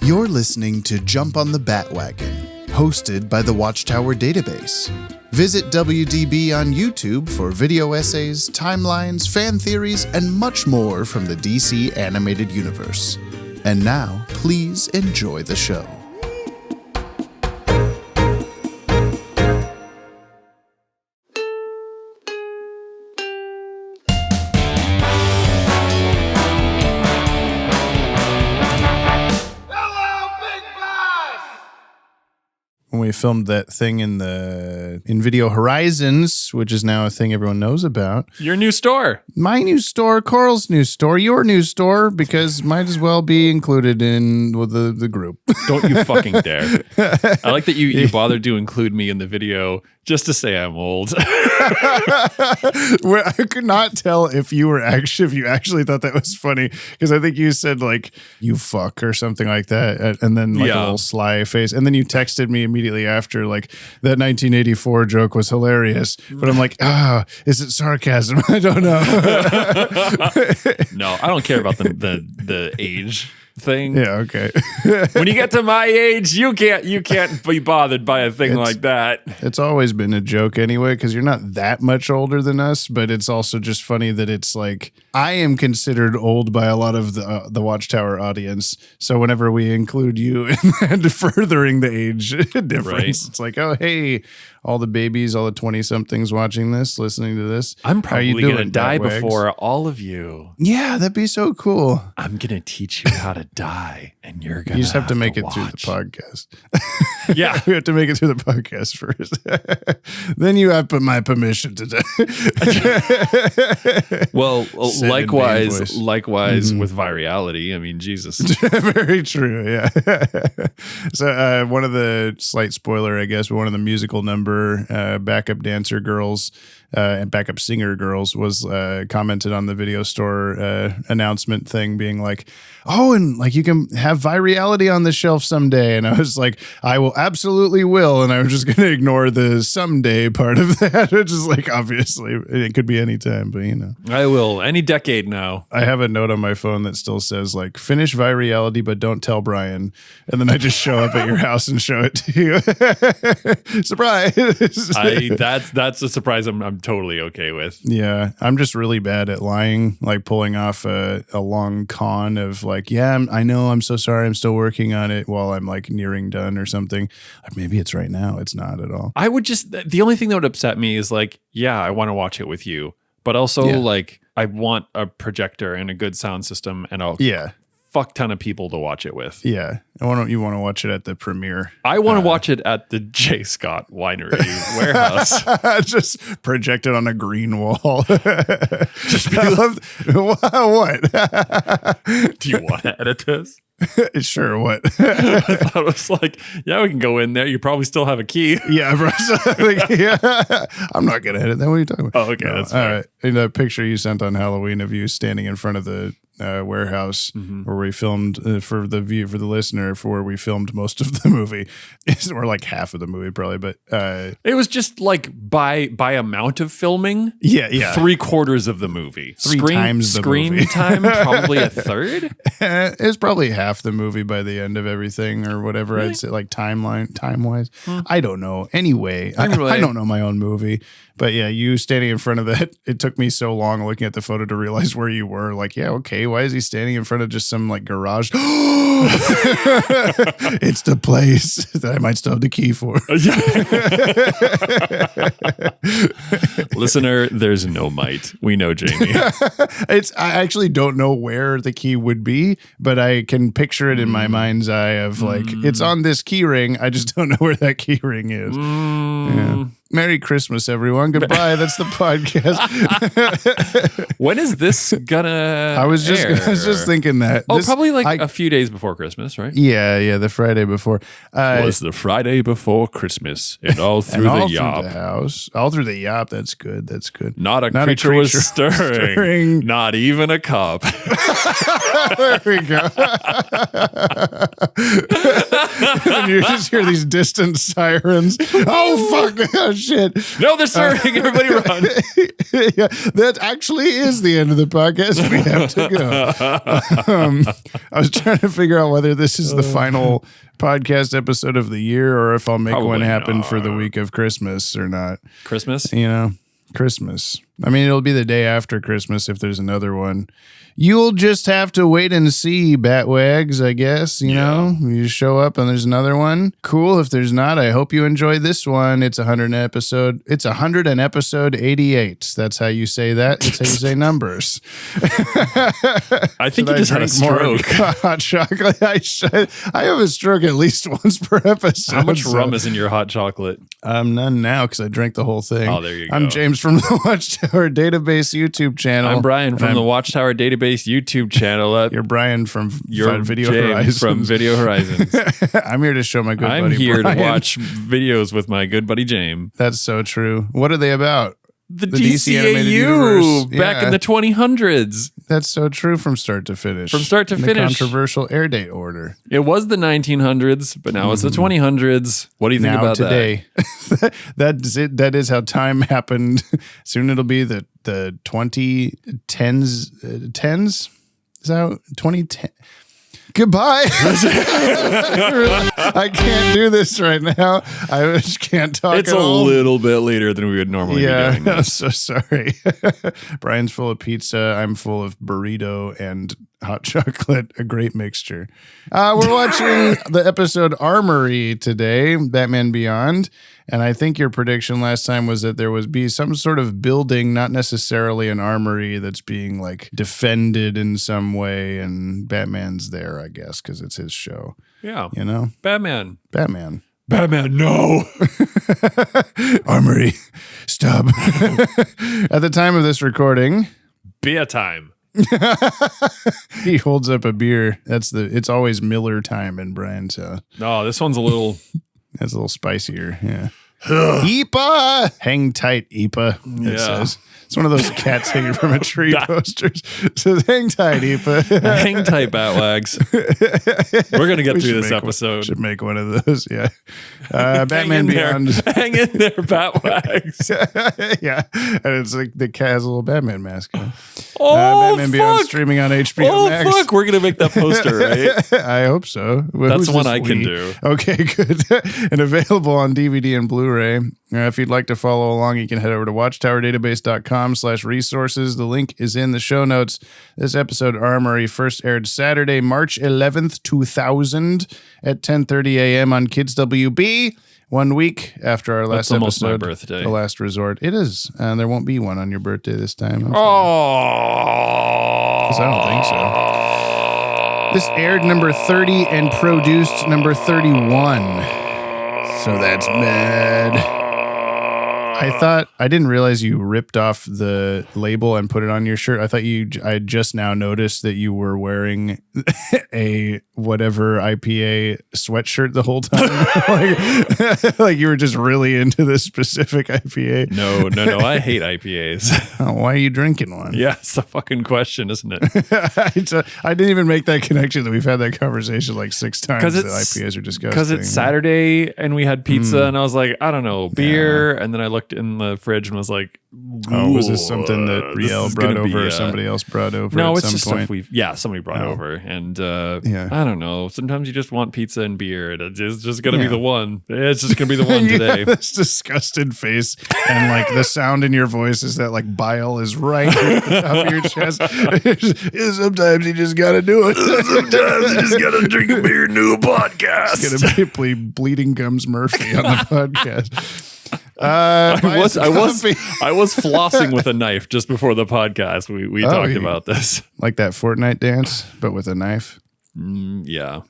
You're listening to Jump on the Bat-Wagon, hosted by the Watchtower Database. Visit WDB on YouTube for video essays, timelines, fan theories, and much more from the DC animated universe. And now, please enjoy the show. When we filmed that thing in Video Horizons, which is now a thing everyone knows about. Your new store. My new store, Carl's new store, your new store, because might as well be included in the group. Don't you fucking dare. I like that you bothered to include me in the video just to say I'm old. I could not tell if you actually thought that was funny, because I think you said like you fuck or something like that, and then like a little sly face, and then you texted me immediately after like that 1984 joke was hilarious, but I'm like, is it sarcasm? I don't know. No, I don't care about the age thing. Yeah, okay. When you get to my age, you can't be bothered by a thing like that. It's always been a joke anyway, because you're not that much older than us, but it's also just funny that it's like I am considered old by a lot of the Watchtower audience. So whenever we include you and furthering the age difference, It's like, oh hey, all the babies, all the 20-somethings watching this, listening to this. I'm probably going to die before all of you. Yeah, that'd be so cool. I'm going to teach you how to die, and you're going to You just have to make it watch through the podcast. Yeah. We have to make it through the podcast first. Then you have my permission to die. Well, likewise with virality. I mean, Jesus. Very true, yeah. So one of the, slight spoiler, I guess, but one of the musical number backup dancer girls and backup singer girls was commented on the video store announcement thing being like, oh, and like you can have virality on the shelf someday. And I was like, I will absolutely will. And I was just going to ignore the someday part of that, which is like, obviously it could be any time, but you know. I will. Any decade now. I have a note on my phone that still says like, finish virality, but don't tell Brian. And then I just show up at your house and show it to you. Surprise. That's a surprise I'm totally okay with. Yeah, I'm just really bad at lying, like pulling off a long con of like, yeah, I know, I'm so sorry, I'm still working on it while I'm like nearing done or something. Like, maybe it's right now. It's not at all. The only thing that would upset me is like, yeah, I want to watch it with you, but also like I want a projector and a good sound system and a fuck ton of people to watch it with. Yeah. Why don't you want to watch it at the premiere? I want to watch it at the J. Scott Winery warehouse. Just project it on a green wall. Just be what? Do you want to edit this? Sure, what? I thought it was like, yeah, we can go in there. You probably still have a key. Yeah, bro. I'm not going to edit that. What are you talking about? Oh, okay. No, that's fair. all right. In the picture you sent on Halloween of you standing in front of the warehouse where we filmed for the listener, for where we filmed most of the movie, or like half of the movie probably, but it was just like by amount of filming. Yeah. 3/4 of the movie. Three times the screen movie. time, probably a third. It was probably half the movie by the end of everything or whatever. Really? I'd say like time wise. I don't know. Anyway, I don't know my own movie. But yeah, you standing in front of that, it took me so long looking at the photo to realize where you were. Like, yeah, okay, why is he standing in front of just some like garage? It's the place that I might still have the key for. Listener, there's no might. We know Jamie. I actually don't know where the key would be, but I can picture it in my mind's eye of like, it's on this key ring. I just don't know where that key ring is. Yeah. Merry Christmas, everyone. Goodbye. That's the podcast. When is this gonna I was just thinking that. Probably like a few days before Christmas, right? Yeah, the Friday before. It was the Friday before Christmas, and all through the yop. Through the house. All through the yop. That's good. Not a creature was stirring. Not even a cop. There we go. you just hear these distant sirens. Oh, fuck. Oh, shit. No, they're starting. Everybody run. Yeah, that actually is the end of the podcast. We have to go. I was trying to figure out whether this is the final podcast episode of the year or if I'll make one happen for the week of Christmas or not. Christmas? You know, Christmas. I mean, it'll be the day after Christmas if there's another one. You'll just have to wait and see, Bat-Wags, I guess. You know, you show up and there's another one. Cool. If there's not, I hope you enjoy this one. It's 100 episode. It's 100 and episode 88. That's how you say that. It's how you say numbers. I think you just had a stroke. Hot chocolate. I have a stroke at least once per episode. How much rum is in your hot chocolate? None now because I drank the whole thing. Oh, there you go. I'm James from the Watchtower Database YouTube channel. I'm Brian from the Watchtower Database YouTube channel. You're Brian from Video James Horizons. From Video Horizons. I'm here to show my good buddy I'm here Brian. to watch videos with my good buddy James. That's so true. What are they about? The DC animated universe. Back in the 2000s. That's so true from start to finish. From start to in finish. The controversial air date order. It was the 1900s, but now it's the 2000s. What do you think now about today? That's it. That is how time happened. Soon it'll be the 2010s. Tens? Is that 2010? Goodbye. I can't do this right now. I just can't talk. It's a little bit later than we would normally be doing this. I'm so sorry. Brian's full of pizza. I'm full of burrito and hot chocolate. A great mixture. We're watching the episode Armory today, Batman Beyond. And I think your prediction last time was that there would be some sort of building, not necessarily an armory, that's being like defended in some way. And Batman's there, I guess, because it's his show. Yeah. You know? Batman, no. Armory, stop. At the time of this recording, beer time. He holds up a beer. It's always Miller time in Brian's house. No, this one's a little... That's a little spicier, yeah. Ipa! Hang tight, Ipa. It says. It's one of those cats hanging from a tree posters. It says, hang tight, Ipa. Hang tight, Bat-Wags. We're going to get through this episode. Should make one of those, yeah. Batman Beyond. Hang in there, Bat-Wags. Yeah. And it's like the cat has a little Batman mask. Oh, Batman Beyond streaming on HBO Max. Oh, fuck. We're going to make that poster, right? I hope so. That's one I can do. Okay, good. And available on DVD and Blu-ray. If you'd like to follow along, you can head over to watchtowerdatabase.com/resources. The link is in the show notes. This episode, Armory, first aired Saturday, March 11th, 2000 at 10:30 a.m. on Kids WB. 1 week after our last almost episode, my birthday. The Last Resort. It is. And there won't be one on your birthday this time. Oh. I don't think so. This aired number 30 and produced number 31. So that's bad. I didn't realize you ripped off the label and put it on your shirt. I thought I just now noticed that you were wearing a whatever IPA sweatshirt the whole time. like you were just really into this specific IPA. No. I hate IPAs. Oh, why are you drinking one? Yeah, it's a fucking question, isn't it? I didn't even make that connection that we've had that conversation like 6 times. That IPAs are disgusting. Because it's Saturday and we had pizza and I was like, I don't know, beer. Yeah. And then I looked in the fridge and was like, oh, was this something that Riel brought over or somebody else brought over no, at it's some just point? Somebody brought over. And I don't know. Sometimes you just want pizza and beer. It's just going to be the one. It's just going to be the one today. This disgusted face and like the sound in your voice is that like bile is right at the top of your chest. Sometimes you just got to do it. Sometimes you just got to drink a beer and do a podcast. It's going to be Bleeding Gums Murphy on the podcast. I was flossing with a knife just before the podcast. We talked about this, like that Fortnite dance, but with a knife. Yeah.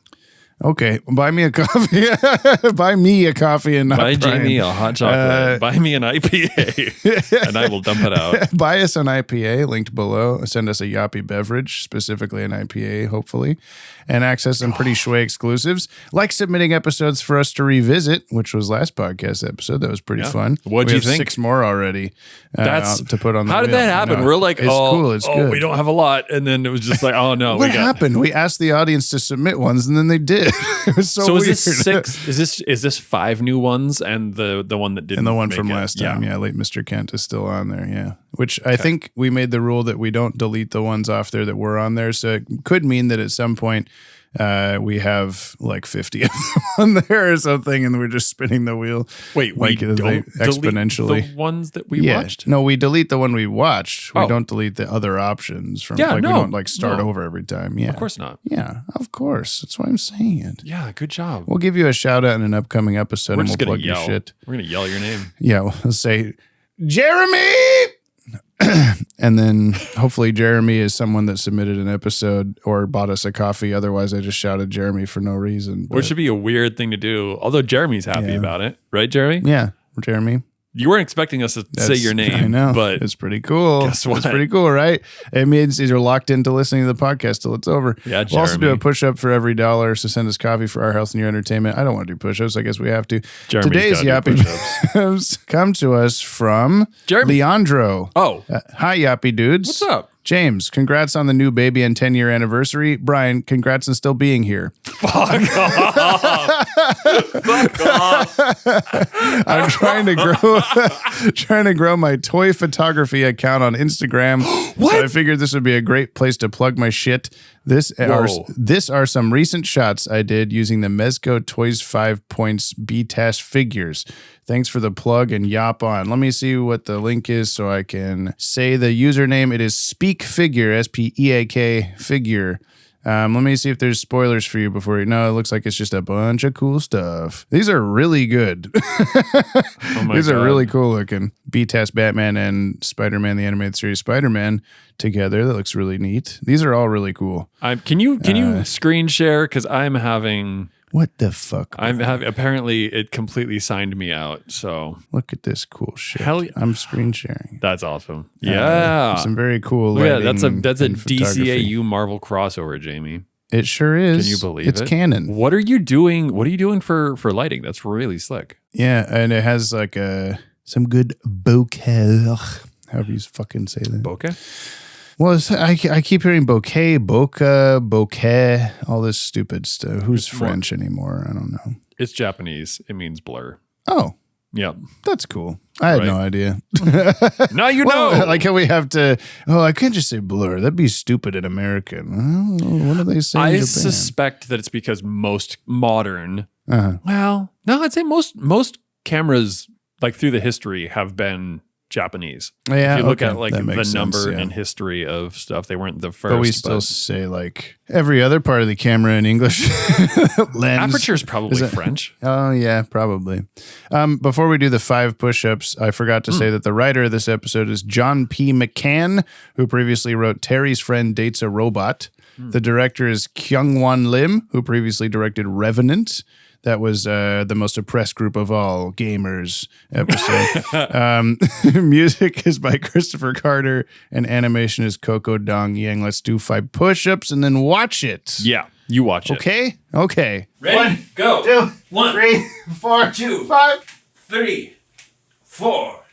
Okay, buy me a coffee. Buy me a coffee and not buy Brian. Jamie a hot chocolate. Buy me an IPA, and I will dump it out. Buy us an IPA, linked below. Send us a Yoppie beverage, specifically an IPA, hopefully, and access some pretty shway exclusives, like submitting episodes for us to revisit, which was last podcast episode. That was pretty fun. What'd you think? 6 more already. That's to put on. How did that happen? We're like, it's cool. It's good. We don't have a lot, and then it was just like, oh no, what happened? We asked the audience to submit ones, and then they did. it. It was so weird. Is this 6? Is this 5 new ones and the one that didn't? And the one make from it? last time, late Mr. Kent is still on there, yeah. Which I think we made the rule that we don't delete the ones off there that were on there. So it could mean that at some point we have like 50 of them on there or something, and we're just spinning the wheel. Wait, we don't exponentially delete the ones that we watched? No, we delete the one we watched. We don't delete the other options from. We don't start over every time. Yeah, of course not. Yeah, of course. That's why I'm saying it. Yeah, good job. We'll give you a shout out in an upcoming episode. We're and just we'll gonna plug yell. your shit. We're gonna yell your name. Yeah, we'll say Jeremy. And then hopefully Jeremy is someone that submitted an episode or bought us a coffee. Otherwise, I just shouted Jeremy for no reason. Which should be a weird thing to do. Although Jeremy's happy about it. Right, Jeremy? Yeah, Jeremy. You weren't expecting us to say your name. I know, but it's pretty cool. Guess what? It's pretty cool, right? It means you're locked into listening to the podcast till it's over. Yeah, We'll also do a push-up for every $1, so send us coffee for our health and your entertainment. I don't want to do push-ups. I guess we have to. Today's Yoppie push-ups come to us from Leandro. Oh. Hi, Yoppie dudes. What's up? James, congrats on the new baby and 10-year anniversary. Brian, congrats on still being here. Fuck off. Fuck off. I'm trying to grow my toy photography account on Instagram. What? So I figured this would be a great place to plug my shit. This are some recent shots I did using the Mezco Toys 5 Points B-Tash figures. Thanks for the plug and yop on. Let me see what the link is so I can say the username. It is Speak Figure, SPEAK Figure. Let me see if there's spoilers for you before you know. It looks like it's just a bunch of cool stuff. These are really good. These are really cool looking. B-Tash Batman and Spider-Man, the animated series Spider-Man together. That looks really neat. These are all really cool. Can you screen share? Because I'm having... What the fuck? Apparently it completely signed me out. So look at this cool shit. Hell yeah. I'm screen sharing. That's awesome. Yeah. Some very cool. Yeah, that's a DCAU Marvel crossover, Jamie. It sure is. Can you believe it's canon. What are you doing? What are you doing for lighting? That's really slick. Yeah, and it has like some good bokeh. However you fucking say that. Bokeh? Well, I keep hearing bokeh, bokeh, all this stupid stuff. Who's French anymore? I don't know. It's Japanese. It means blur. Oh. Yep. That's cool. I had no idea. Now you know. Like how we have to, I can't just say blur. That'd be stupid in American. What do they say in Japan? Suspect that it's because most modern, well, no, I'd say most cameras like through the history have been Japanese. Yeah, if you look at like the number and history of stuff, they weren't the first. But we still say like every other part of the camera in English. Lens. Aperture is probably French. Oh yeah, probably. Before we do the 5 push-ups, I forgot to say that the writer of this episode is John P. McCann, who previously wrote Terry's Friend Dates a Robot. The director is Kyung-Won Lim, who previously directed Revenant. That was the most oppressed group of all gamers episode. Music is by Christopher Carter, and animation is Coco Dong Yang. Let's do 5 push-ups and then watch it. Yeah, you watch it. Okay. Ready? 1, go. 2, 1, 3, 4, 2, 5, 3, 4,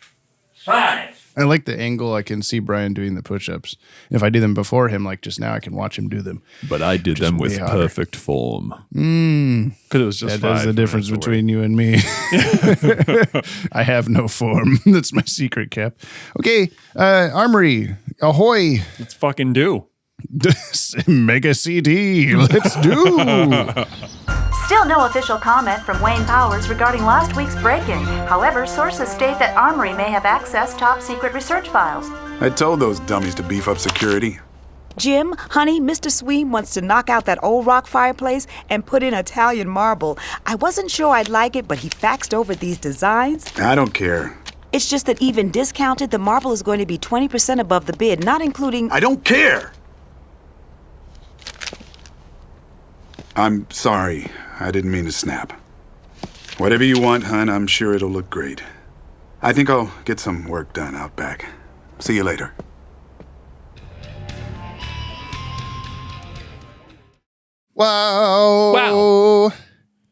5. I like the angle. I can see Brian doing the push-ups. If I do them before him, like just now, I can watch him do them. But I did them with perfect form. Because it was just 5. That's the difference between you and me. I have no form. That's my secret, Cap. Okay, Armory, ahoy. Let's fucking do. Mega CD. Let's do. Still no official comment from Wayne Powers regarding last week's break-in. However, sources state that Armory may have accessed top-secret research files. I told those dummies to beef up security. Jim, honey, Mr. Swede wants to knock out that old rock fireplace and put in Italian marble. I wasn't sure I'd like it, but he faxed over these designs. I don't care. It's just that even discounted, the marble is going to be 20% above the bid, not including... I don't care! I'm sorry. I didn't mean to snap. Whatever you want, hon, I'm sure it'll look great. I think I'll get some work done out back. See you later. Wow.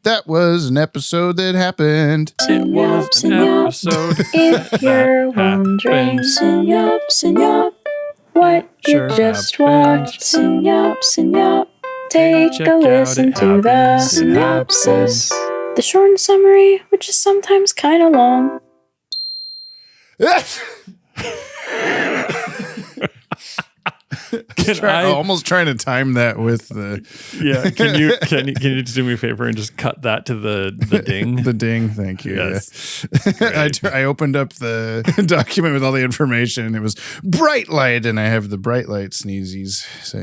That was an episode that happened. It was an episode. If you're wondering, Synup, what you just watched, Synup. Take a listen to the synopsis. The short summary, which is sometimes kind of long. Almost trying to time that with the Can you just do me a favor and just cut that to the ding? the ding. Thank you. Yes. Yeah. I opened up the document with all the information and it was bright light, and I have the bright light sneezies. So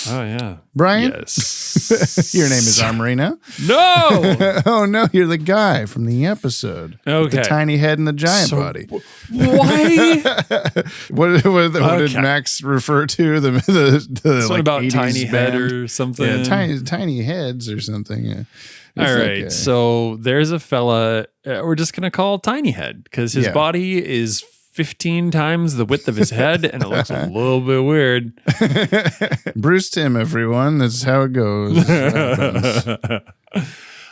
Oh yeah, Brian. Yes. Your name is Armory now. No. Oh no, you're the guy from the episode. Okay. With the tiny head and the giant body. Why? What did Max refer to the Something like about 80s tiny head band? or something. Yeah, tiny heads or something. Yeah. All right. So there's a fella we're just gonna call Tiny Head because his body is 15 times the width of his head, and it looks a little bit weird. Bruce Timm, everyone. That's how it goes.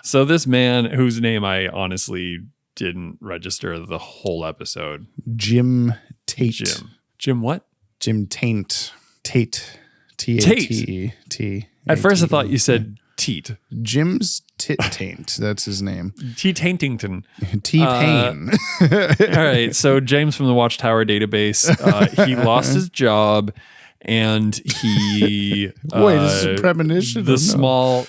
So this man, whose name I honestly didn't register the whole episode. Jim Tate. Jim what? Jim Taint. Tate. T-A-T-E-T. At first I thought you said Teat. Jim's Taint. That's his name. T. Taintington. T-Pain. All right. So James from the Watchtower Database, he lost his job, and he wait, is this a premonition? The small.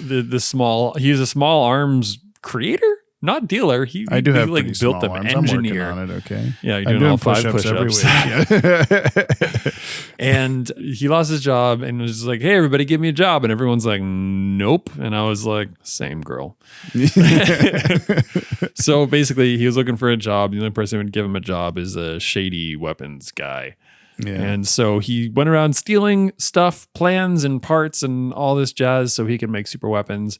He's a small arms creator, not dealer. I do have like built them arms. engineer. I'm working on it. Okay. Yeah, you're I'm doing all doing 5 push-ups every week. Yeah. And he lost his job and was just like, "Hey, everybody, give me a job." And everyone's like, "Nope." And I was like, "Same girl." So basically, he was looking for a job. The only person who would give him a job is a shady weapons guy. Yeah. And so he went around stealing stuff, plans and parts and all this jazz so he could make super weapons.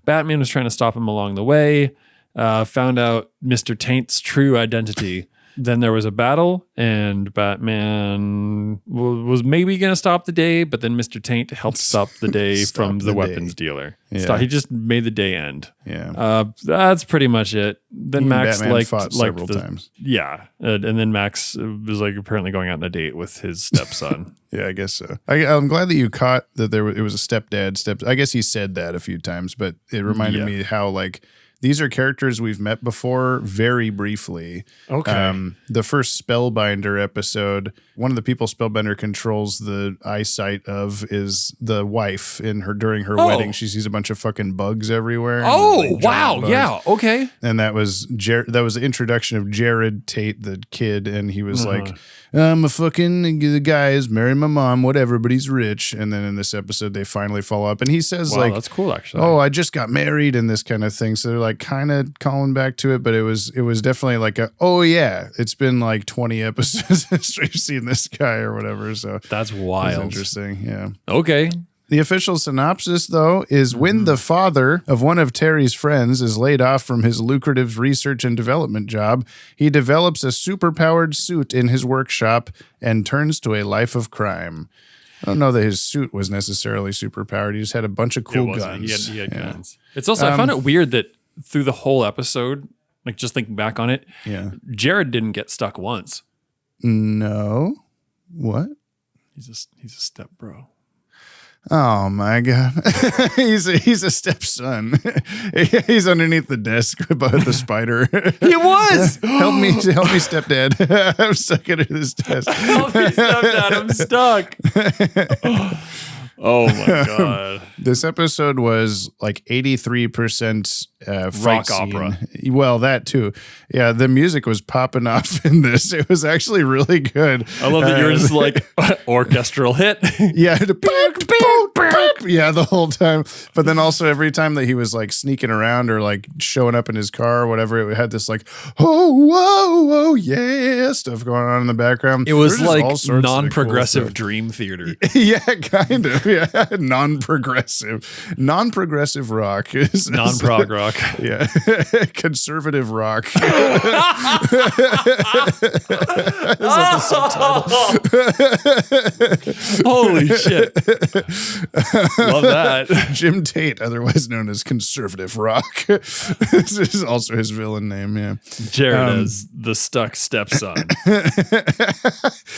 Batman was trying to stop him along the way, found out Mr. Taint's true identity. Then there was a battle, and Batman was maybe going to stop the day, but then Mr. Taint helped stop the day from the weapons dealer. Yeah. He just made the day end. Yeah. That's pretty much it. Then Max Batman fought several times. Yeah. And then Max was like apparently going out on a date with his stepson. Yeah, I guess so. I'm glad that you caught that it was a stepdad. I guess he said that a few times, but it reminded me how like these are characters we've met before very briefly. Okay. The first Spellbinder episode, one of the people Spellbinder controls the eyesight of is the wife during her wedding. She sees a bunch of fucking bugs everywhere. Oh, wow. Bugs. Yeah. Okay. And that was the introduction of Jared Tate, the kid. And he was like, I'm a fucking, the guy is marrying my mom, whatever, but he's rich. And then in this episode, they finally follow up. And he says that's cool, actually. Oh, I just got married and this kind of thing. So they're like kind of calling back to it, but it was definitely like oh yeah, it's been like 20 episodes since we've seen this guy or whatever. So that's wild. Interesting. Yeah. Okay. The official synopsis, though, is when the father of one of Terry's friends is laid off from his lucrative research and development job, he develops a superpowered suit in his workshop and turns to a life of crime. I don't know that his suit was necessarily superpowered. He just had a bunch of cool guns. He had guns. It's also, I found it weird that through the whole episode, like just thinking back on it, Jared didn't get stuck once. No. What? He's a step bro. Oh my God. he's a stepson. He's underneath the desk above the spider. He was. Help me, stepdad. I'm stuck under this desk. Help me, stepdad. I'm stuck. Oh my God. This episode was like 83% rock scene. opera. Well, that too. Yeah, the music was popping off in this. It was actually really good. I love that you were just like orchestral hit. Yeah. Yeah, the whole time. But then also every time that he was like sneaking around or like showing up in his car or whatever, it had this like, oh, whoa, oh, yeah, stuff going on in the background. It was like non-progressive cool Dream Theater. Yeah, kind of. Yeah, non-progressive rock. Non-prog rock. rock. Yeah. Conservative rock. Is that the subtitle? Holy shit. Love that. Jim Tate, otherwise known as Conservative Rock. This is also his villain name, yeah. Jared is the stuck stepson.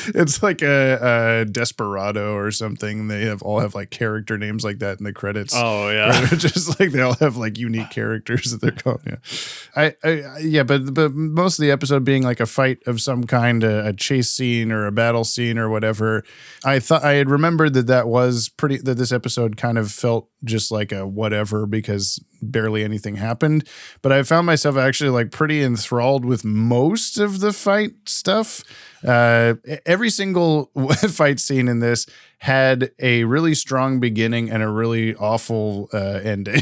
It's like a Desperado or something. They all have like character names like that in the credits. Oh yeah. Just like they all have like unique characters that they're called. Yeah. But most of the episode being like a fight of some kind, a chase scene or a battle scene or whatever. I thought I had remembered that was pretty, that this episode kind of felt just like a whatever because barely anything happened. But I found myself actually like pretty enthralled with most of the fight stuff. Every single fight scene in this had a really strong beginning and a really awful ending.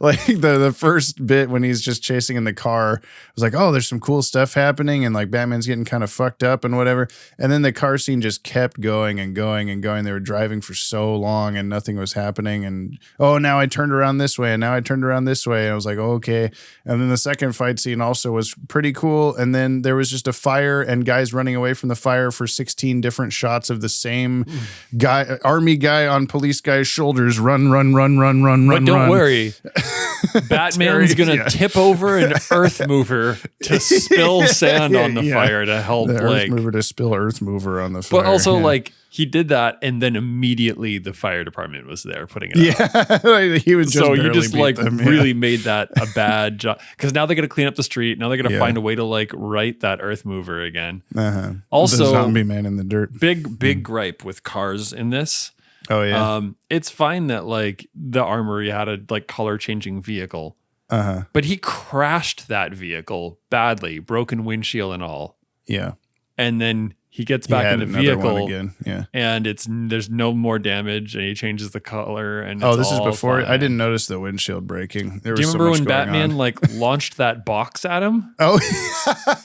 Like the first bit when he's just chasing in the car, I was like, oh, there's some cool stuff happening and like Batman's getting kind of fucked up and whatever. And then the car scene just kept going and going and going. They were driving for so long and nothing was happening. And oh, now I turned around this way and now I turned around this way. And I was like, oh, okay. And then the second fight scene also was pretty cool. And then there was just a fire and guys running away from the fire for 16 different shots of the same guy, army guy on police guy's shoulders. Run. But don't worry. Batman's going to tip over an earth mover to spill sand on the fire to help the like earth mover to spill earth mover on the fire. But also like he did that and then immediately the fire department was there putting it out. Like, he was just so you just beat like them, really made that a bad job because now they got to clean up the street. Now they got to find a way to like right that earth mover again. Also, the zombie man in the dirt. Big gripe with cars in this. Oh yeah. It's fine that like the Armory had a like color changing vehicle. But he crashed that vehicle badly, broken windshield and all. Yeah. And then he gets back in the vehicle again. Yeah. And there's no more damage and he changes the color and this is before fine. I didn't notice the windshield breaking. Do you remember when Batman like launched that box at him? Oh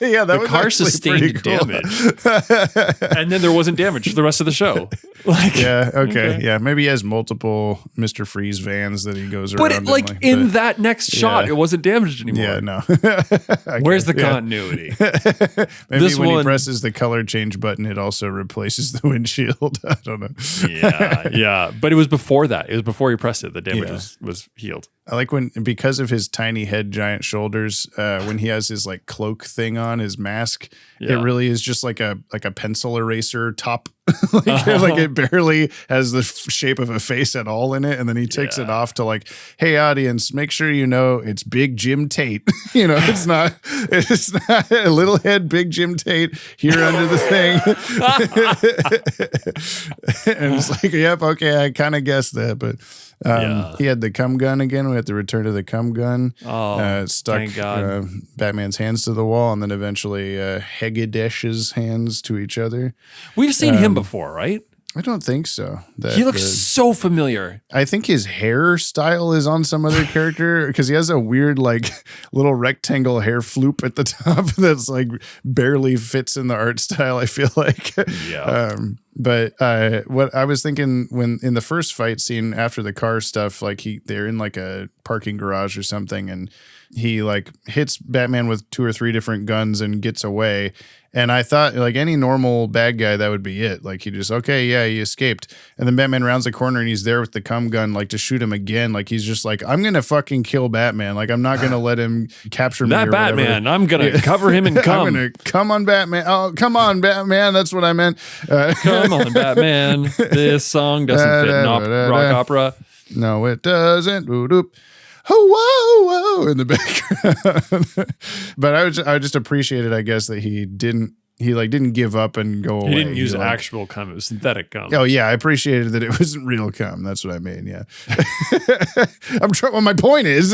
yeah, that the was car actually sustained pretty cool. damage. And then there wasn't damage for the rest of the show. Like yeah, okay. Yeah, maybe he has multiple Mr. Freeze vans that he goes around. But like in that next shot, it wasn't damaged anymore. Yeah, no. Where's the continuity? Maybe when he presses the color change button, it also replaces the windshield. I don't know. Yeah. But it was before that. It was before he pressed it. The damage was healed. I like because of his tiny head, giant shoulders, when he has his like cloak thing on, his mask, it really is just like a pencil eraser top. Like it barely has the shape of a face at all in it. And then he takes it off to like, hey audience, make sure you know it's Big Jim Tate. It's not a little head, Big Jim Tate here under the thing. And it's like, yep, okay, I kind of guessed that, but he had the cum gun again. We had to return to the cum gun. Stuck Batman's hands to the wall, and then eventually Hegedesh's hands to each other. We've seen him before, right? I don't think so. He looks so familiar. I think his hairstyle is on some other character because he has a weird like little rectangle hair floop at the top that's like barely fits in the art style, I feel like. Yeah. But what I was thinking when in the first fight scene after the car stuff, like they're in like a parking garage or something, and he like hits Batman with 2 or 3 different guns and gets away. And I thought like any normal bad guy, that would be it. Like he escaped. And then Batman rounds the corner and he's there with the cum gun, like to shoot him again. Like he's just like, I'm going to fucking kill Batman. Like I'm not going to let him capture me. That Batman, I'm going to cover him in cum. I'm going to come on Batman. Oh, come on Batman. That's what I meant. Come on Batman. This song doesn't fit in rock opera. No, it doesn't. Boop. Oh, whoa, in the background. But I just appreciated, I guess, that he didn't give up and go away. He didn't use actual cum. It was synthetic cum. Oh yeah, I appreciated that it wasn't real cum. That's what I mean. Yeah. I'm trying. Well, my point is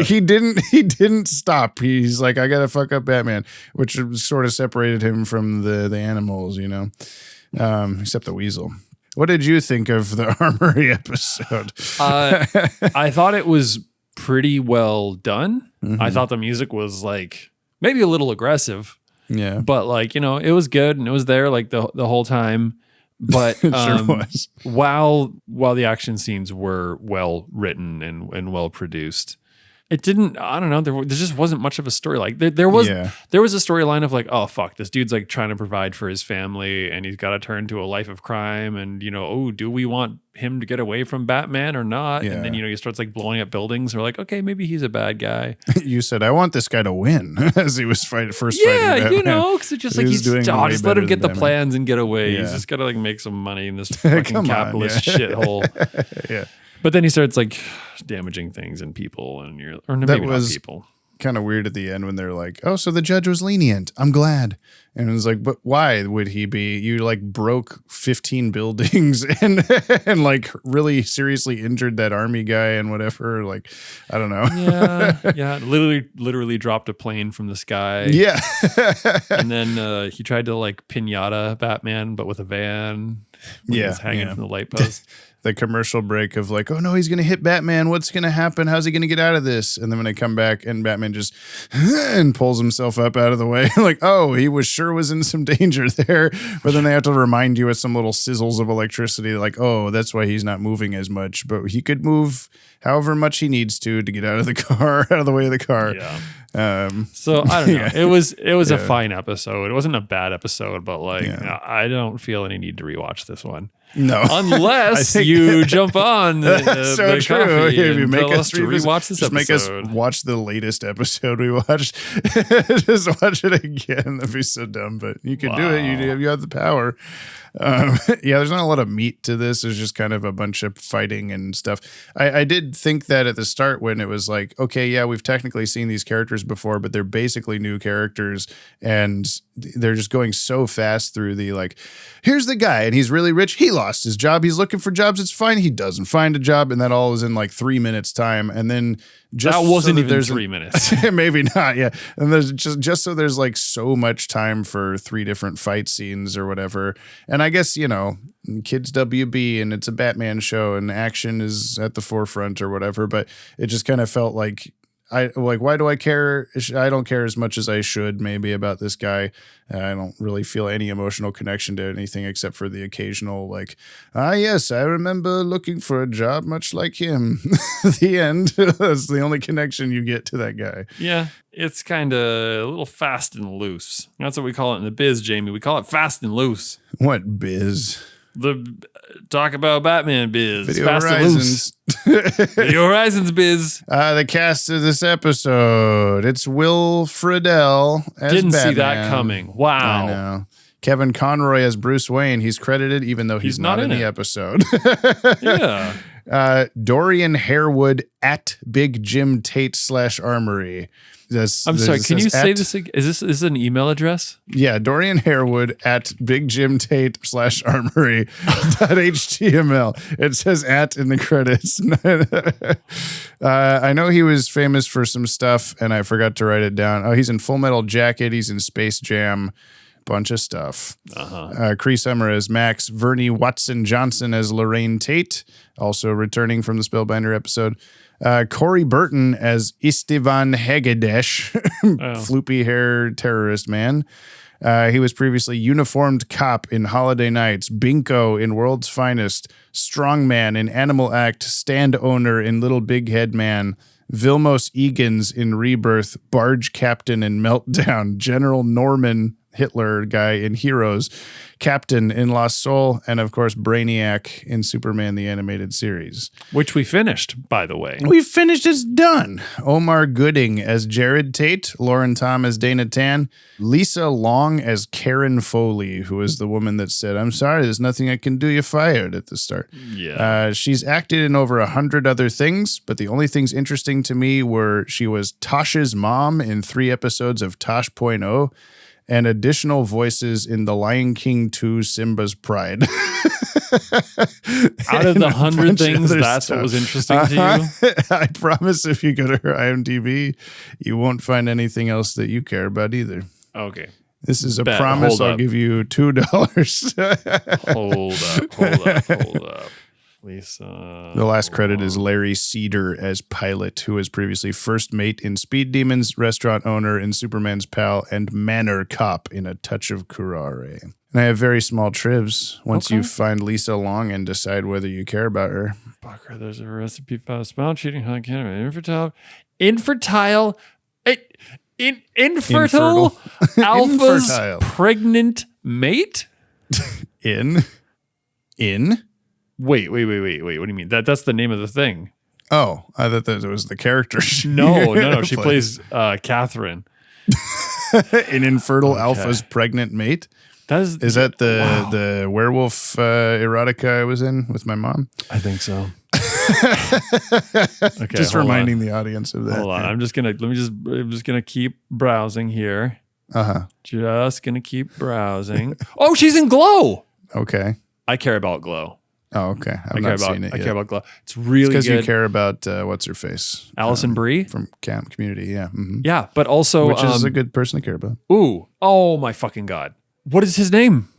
he didn't stop. He's like, I gotta fuck up Batman, which sort of separated him from the animals, except the weasel. What did you think of the Armory episode? I thought it was pretty well done. Mm-hmm. I thought the music was like maybe a little aggressive. Yeah. But like, it was good and it was there like the whole time. But Sure was. while the action scenes were well written and well produced, it didn't. I don't know. There just wasn't much of a story. Like there was a storyline of like, oh fuck, this dude's like trying to provide for his family, and he's got to turn to a life of crime. And oh, do we want him to get away from Batman or not? Yeah. And then he starts like blowing up buildings. We're like, okay, maybe he's a bad guy. You said, I want this guy to win as he was fighting Batman. Because it's just like he's doing way just let him better get the than Batman. plans and get away. Yeah. He's just got to like make some money in this fucking capitalist shithole. Yeah. But then he starts like damaging things and people, and maybe not people. Kind of weird at the end when they're like, oh, so the judge was lenient. I'm glad. And it was like, but why would he be? You like broke 15 buildings and like really seriously injured that army guy and whatever. Like, I don't know. Yeah. Literally dropped a plane from the sky. Yeah. And then he tried to like pinata Batman, but with a van. When he was hanging from the light post. The commercial break of like, oh no, he's going to hit Batman. What's going to happen? How's he going to get out of this? And then when they come back and Batman just and pulls himself up out of the way, like, oh, he was in some danger there. But then they have to remind you with some little sizzles of electricity, like, oh, that's why he's not moving as much. But he could move however much he needs to get out of the car, out of the way of the car. Yeah. So I don't know. It was a fine episode. It wasn't a bad episode, but like I don't feel any need to rewatch this one. No, unless you jump on so true. If you make us rewatch this episode, make us watch the latest episode we watched. Just watch it again. That'd be so dumb, but you can do it. You have the power. There's not a lot of meat to this. There's just kind of a bunch of fighting and stuff. I did think that at the start when it was like, okay, yeah, we've technically seen these characters before, but they're basically new characters, and they're just going so fast through the like, here's the guy, and he's really rich. He lost his job. He's looking for jobs. It's fine. He doesn't find a job, and that all is in like 3 minutes time, and then. Just that wasn't so even 3 minutes. Maybe not. Yeah. And there's just so there's like so much time for 3 different fight scenes or whatever. And I guess, kids WB and it's a Batman show and action is at the forefront or whatever. But it just kind of felt like, why do I care? I don't care as much as I should maybe about this guy. I don't really feel any emotional connection to anything except for the occasional like, yes, I remember looking for a job much like him. The end. That's the only connection you get to that guy. Yeah, it's kind of a little fast and loose. That's what we call it in the biz, Jamie. We call it fast and loose. What biz? Talk about Batman biz. Video Fast Horizons. And loose. Video Horizons biz. The cast of this episode. It's Will Friedle as Didn't Batman. see that coming. Wow. I know. Kevin Conroy as Bruce Wayne. He's credited even though he's not in the episode. Yeah. Dorian Harewood at Big Jim Tate /Armory. I'm sorry. Can you say this again? Is this an email address? Yeah, Dorian Harewood at Big Jim Tate /Armory .html. It says at in the credits. I know he was famous for some stuff, and I forgot to write it down. Oh, he's in Full Metal Jacket. He's in Space Jam. Bunch of stuff. Cree Summer as Max. Verney Watson Johnson as Lorraine Tate, also returning from the Spellbinder episode. Corey Burton as Istvan Hegedeš, floopy hair terrorist man. He was previously uniformed cop in Holiday Nights, Binko in World's Finest, Strongman in Animal Act, Stand Owner in Little Big Head Man, Vilmos Egan's in Rebirth, Barge Captain in Meltdown, General Norman Hitler guy in Heroes, Captain in Lost Soul, and of course Brainiac in Superman the Animated Series. Which we finished, by the way. We finished, it's done. Omar Gooding as Jared Tate, Lauren Tom as Dana Tan, Lisa Long as Karen Foley, who is the woman that said, I'm sorry, there's nothing I can do, you're fired at the start. Yeah. She's acted in over 100 other things, but the only things interesting to me were she was Tosh's mom in 3 episodes of Tosh.0, and additional voices in The Lion King 2 Simba's Pride. Out of the 100 things, that's what was interesting to you? I promise if you go to her IMDb, you won't find anything else that you care about either. Okay. This is a promise. I'll give you $2. Hold up. Lisa. The last credit is Larry Cedar as Pilot, who was previously first mate in Speed Demons, restaurant owner in Superman's Pal, and manor cop in A Touch of Curare. And I have very small trivs once you Okay. find Lisa Long and decide whether you care about her. Fucker, there's a recipe for spout cheating, infertile, infertile alpha's Infertile. pregnant mate. In? Wait. What do you mean? That's the name of the thing. Oh, I thought that was the character. No. She plays Catherine. An infertile alpha's pregnant mate. Is that the werewolf erotica I was in with my mom? I think so. Okay, Just reminding the audience of that. Hold on. I'm just gonna keep browsing here. Just gonna keep browsing. Oh, she's in Glow. Okay. I care about Glow. Oh, okay. I've not seen it yet. I care about Glow. It's really because good. you care about what's her face, Alison Brie from Camp Community. Yeah. Mhm. Yeah, but also Which is a good person to care about. Ooh. Oh my fucking God. What is his name?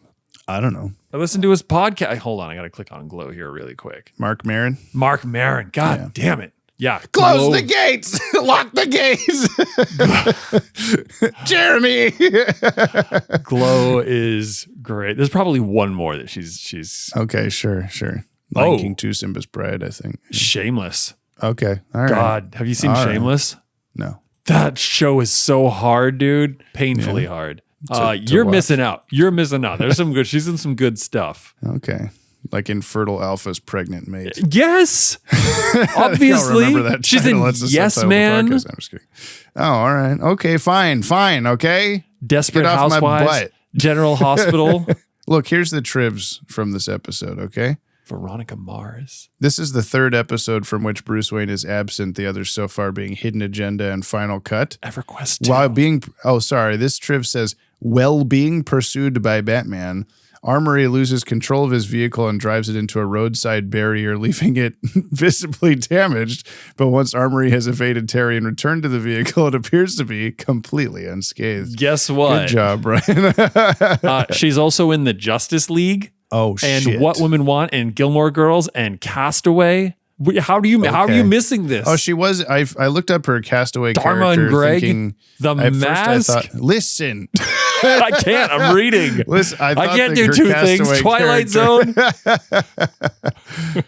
I don't know. I listened to his podcast. Hold on. I got to click on Glow here really quick. Mark Maron. Mark Maron. God damn it. Yeah. Close Glow. the gates. Lock the gates. Jeremy. Glow is great. There's probably one more that she's Okay, sure. Lion King 2, Simba's Pride, I think. Shameless. Okay. All right. God, have you seen All right. Shameless? No. That show is so hard, dude. Painfully hard. To You're watch. missing out. You're missing out. There's some good. She's in some good stuff. Okay. Like infertile alpha's pregnant mate. Yes. I Obviously. don't remember that She's title. in That's the Yes subtitle of the Man. podcast. I'm just kidding. Oh, all right. Okay, fine. Okay. Desperate Get off my Housewives. butt. General Hospital. Look, here's the trivs from this episode, okay? Veronica Mars. This is the third episode from which Bruce Wayne is absent, the others so far being Hidden Agenda and Final Cut. EverQuest 2. While being, this triv says, while being pursued by Batman, Armory loses control of his vehicle and drives it into a roadside barrier, leaving it visibly damaged. But once Armory has evaded Terry and returned to the vehicle, it appears to be completely unscathed. Guess what? Good job, Brian. She's also in the Justice League. Oh, and shit. What Women Want and Gilmore Girls and Castaway. How are you missing this? Oh, she was. I looked up her Castaway Dharma character. and Greg, thinking, The at Mask. First I thought, listen. I can't. I'm reading. Listen, I can't that do her two things. Castaway Twilight character- Zone.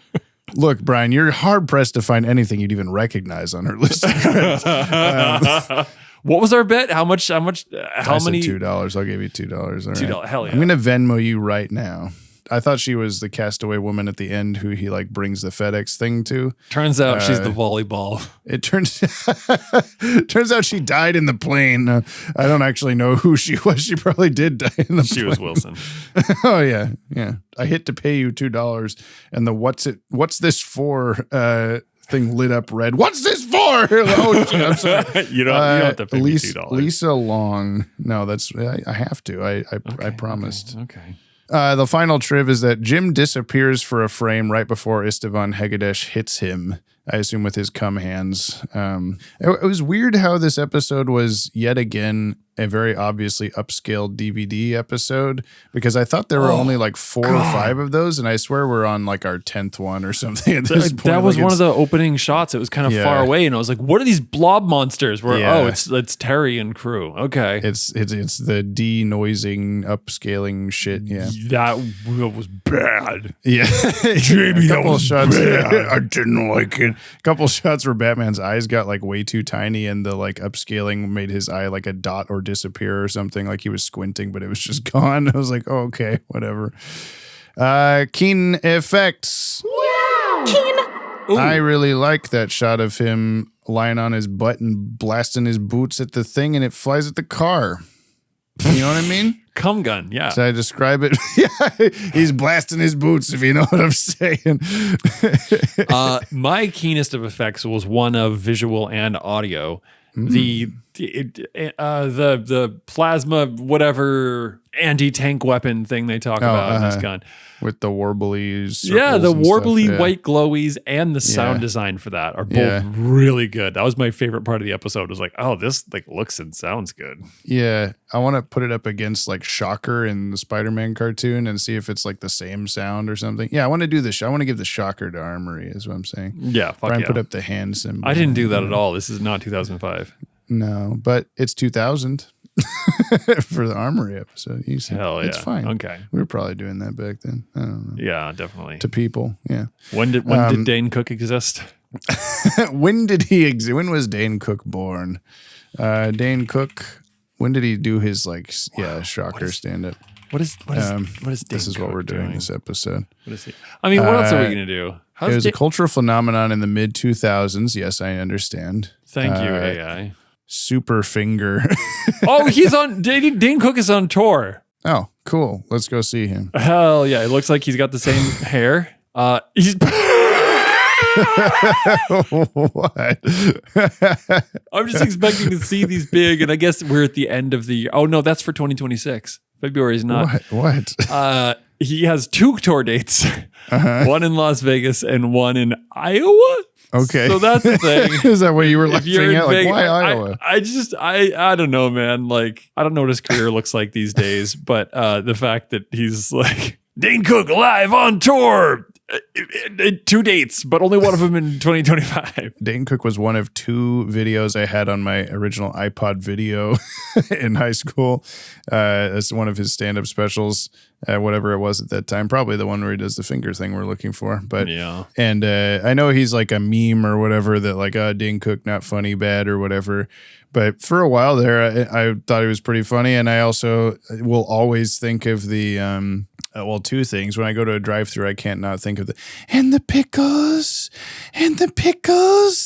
Look, Brian, you're hard pressed to find anything you'd even recognize on her list of credits. What was our bet? How much? How I many? said $2. I'll give you $2. All right. $2. Hell yeah. I'm gonna Venmo you right now. I thought she was the castaway woman at the end who he like brings the FedEx thing to. Turns out she's the volleyball. It turns out she died in the plane. I don't actually know who she was. She probably did die in the plane. She was Wilson. Oh yeah. I hit to pay you $2, and the what's this for thing lit up red. What's this for? Oh shit! I'm sorry. you don't have to pay me $2. Lisa Long. No, that's I have to. I promised. Okay. The final triv is that Jim disappears for a frame right before Istvan Hegedeš hits him, I assume with his cum hands. It was weird how this episode was yet again a very obviously upscaled DVD episode, because I thought there were only like 4 or 5 of those, and I swear we're on like our 10th one or something at this point. That was like one of the opening shots. It was kind of far away, and I was like, "What are these blob monsters?" It's Terry and crew. Okay, it's the denoising upscaling shit. Yeah, that was bad. Yeah, Jamie, that was shots. bad. I didn't like it. A couple shots where Batman's eyes got like way too tiny, and the like upscaling made his eye like a dot or disappear or something, like he was squinting, but it was just gone. I was like, oh, okay, whatever. Keen effects. Yeah. Keen. I really like that shot of him lying on his butt and blasting his boots at the thing, and it flies at the car. You know what I mean? Cum gun, yeah. Should I describe it? Yeah, he's blasting his boots, if you know what I'm saying. My keenest of effects was one of visual and audio. The plasma whatever anti-tank weapon thing they talk about in this gun. With the warbly Yeah, the warbly stuff, white glowies and the sound design for that are both really good. That was my favorite part of the episode. It was like, oh, this like looks and sounds good. Yeah, I want to put it up against like Shocker in the Spider-Man cartoon and see if it's like the same sound or something. Yeah, I want to do this. I want to give the Shocker to Armory is what I'm saying. Yeah, fuck Brian yeah. put up the hand symbol. I didn't do that at all. This is not 2005. No, but it's 2000. for the Armory episode. You said, Hell yeah. It's fine. Okay. We were probably doing that back then. I don't know. Yeah, definitely. To people. Yeah. When did Dane Cook exist? When did he exist? When was Dane Cook born? Dane Cook, when did he do his shocker stand-up? What is Dane This is what Cook we're doing this episode. What is he? I mean, what else are we going to do? It was a cultural phenomenon in the mid-2000s. Yes, I understand. Thank you, AI. Super finger. Oh, he's on. Dane Cook is on tour. Oh, cool. Let's go see him. Hell yeah! It looks like he's got the same hair. He's. What? I'm just expecting to see these big, and I guess we're at the end of the year. Oh no, that's for 2026. February is not. What? He has 2 tour dates, one in Las Vegas and one in Iowa. Okay. So that's the thing. Is that what you were laughing at? Like, Vegas, why Iowa? I don't know, man. Like, I don't know what his career looks like these days, but the fact that he's like Dane Cook live on tour. 2 dates, but only one of them in 2025. Dane Cook was one of 2 videos I had on my original iPod video in high school. That's one of his stand-up specials, whatever it was at that time. Probably the one where he does the finger thing we're looking for. But yeah. And I know he's like a meme or whatever that like, Dane Cook, not funny, bad or whatever. But for a while there, I thought he was pretty funny. And I also will always think of the... 2 things. When I go to a drive-thru, I can't not think of the pickles,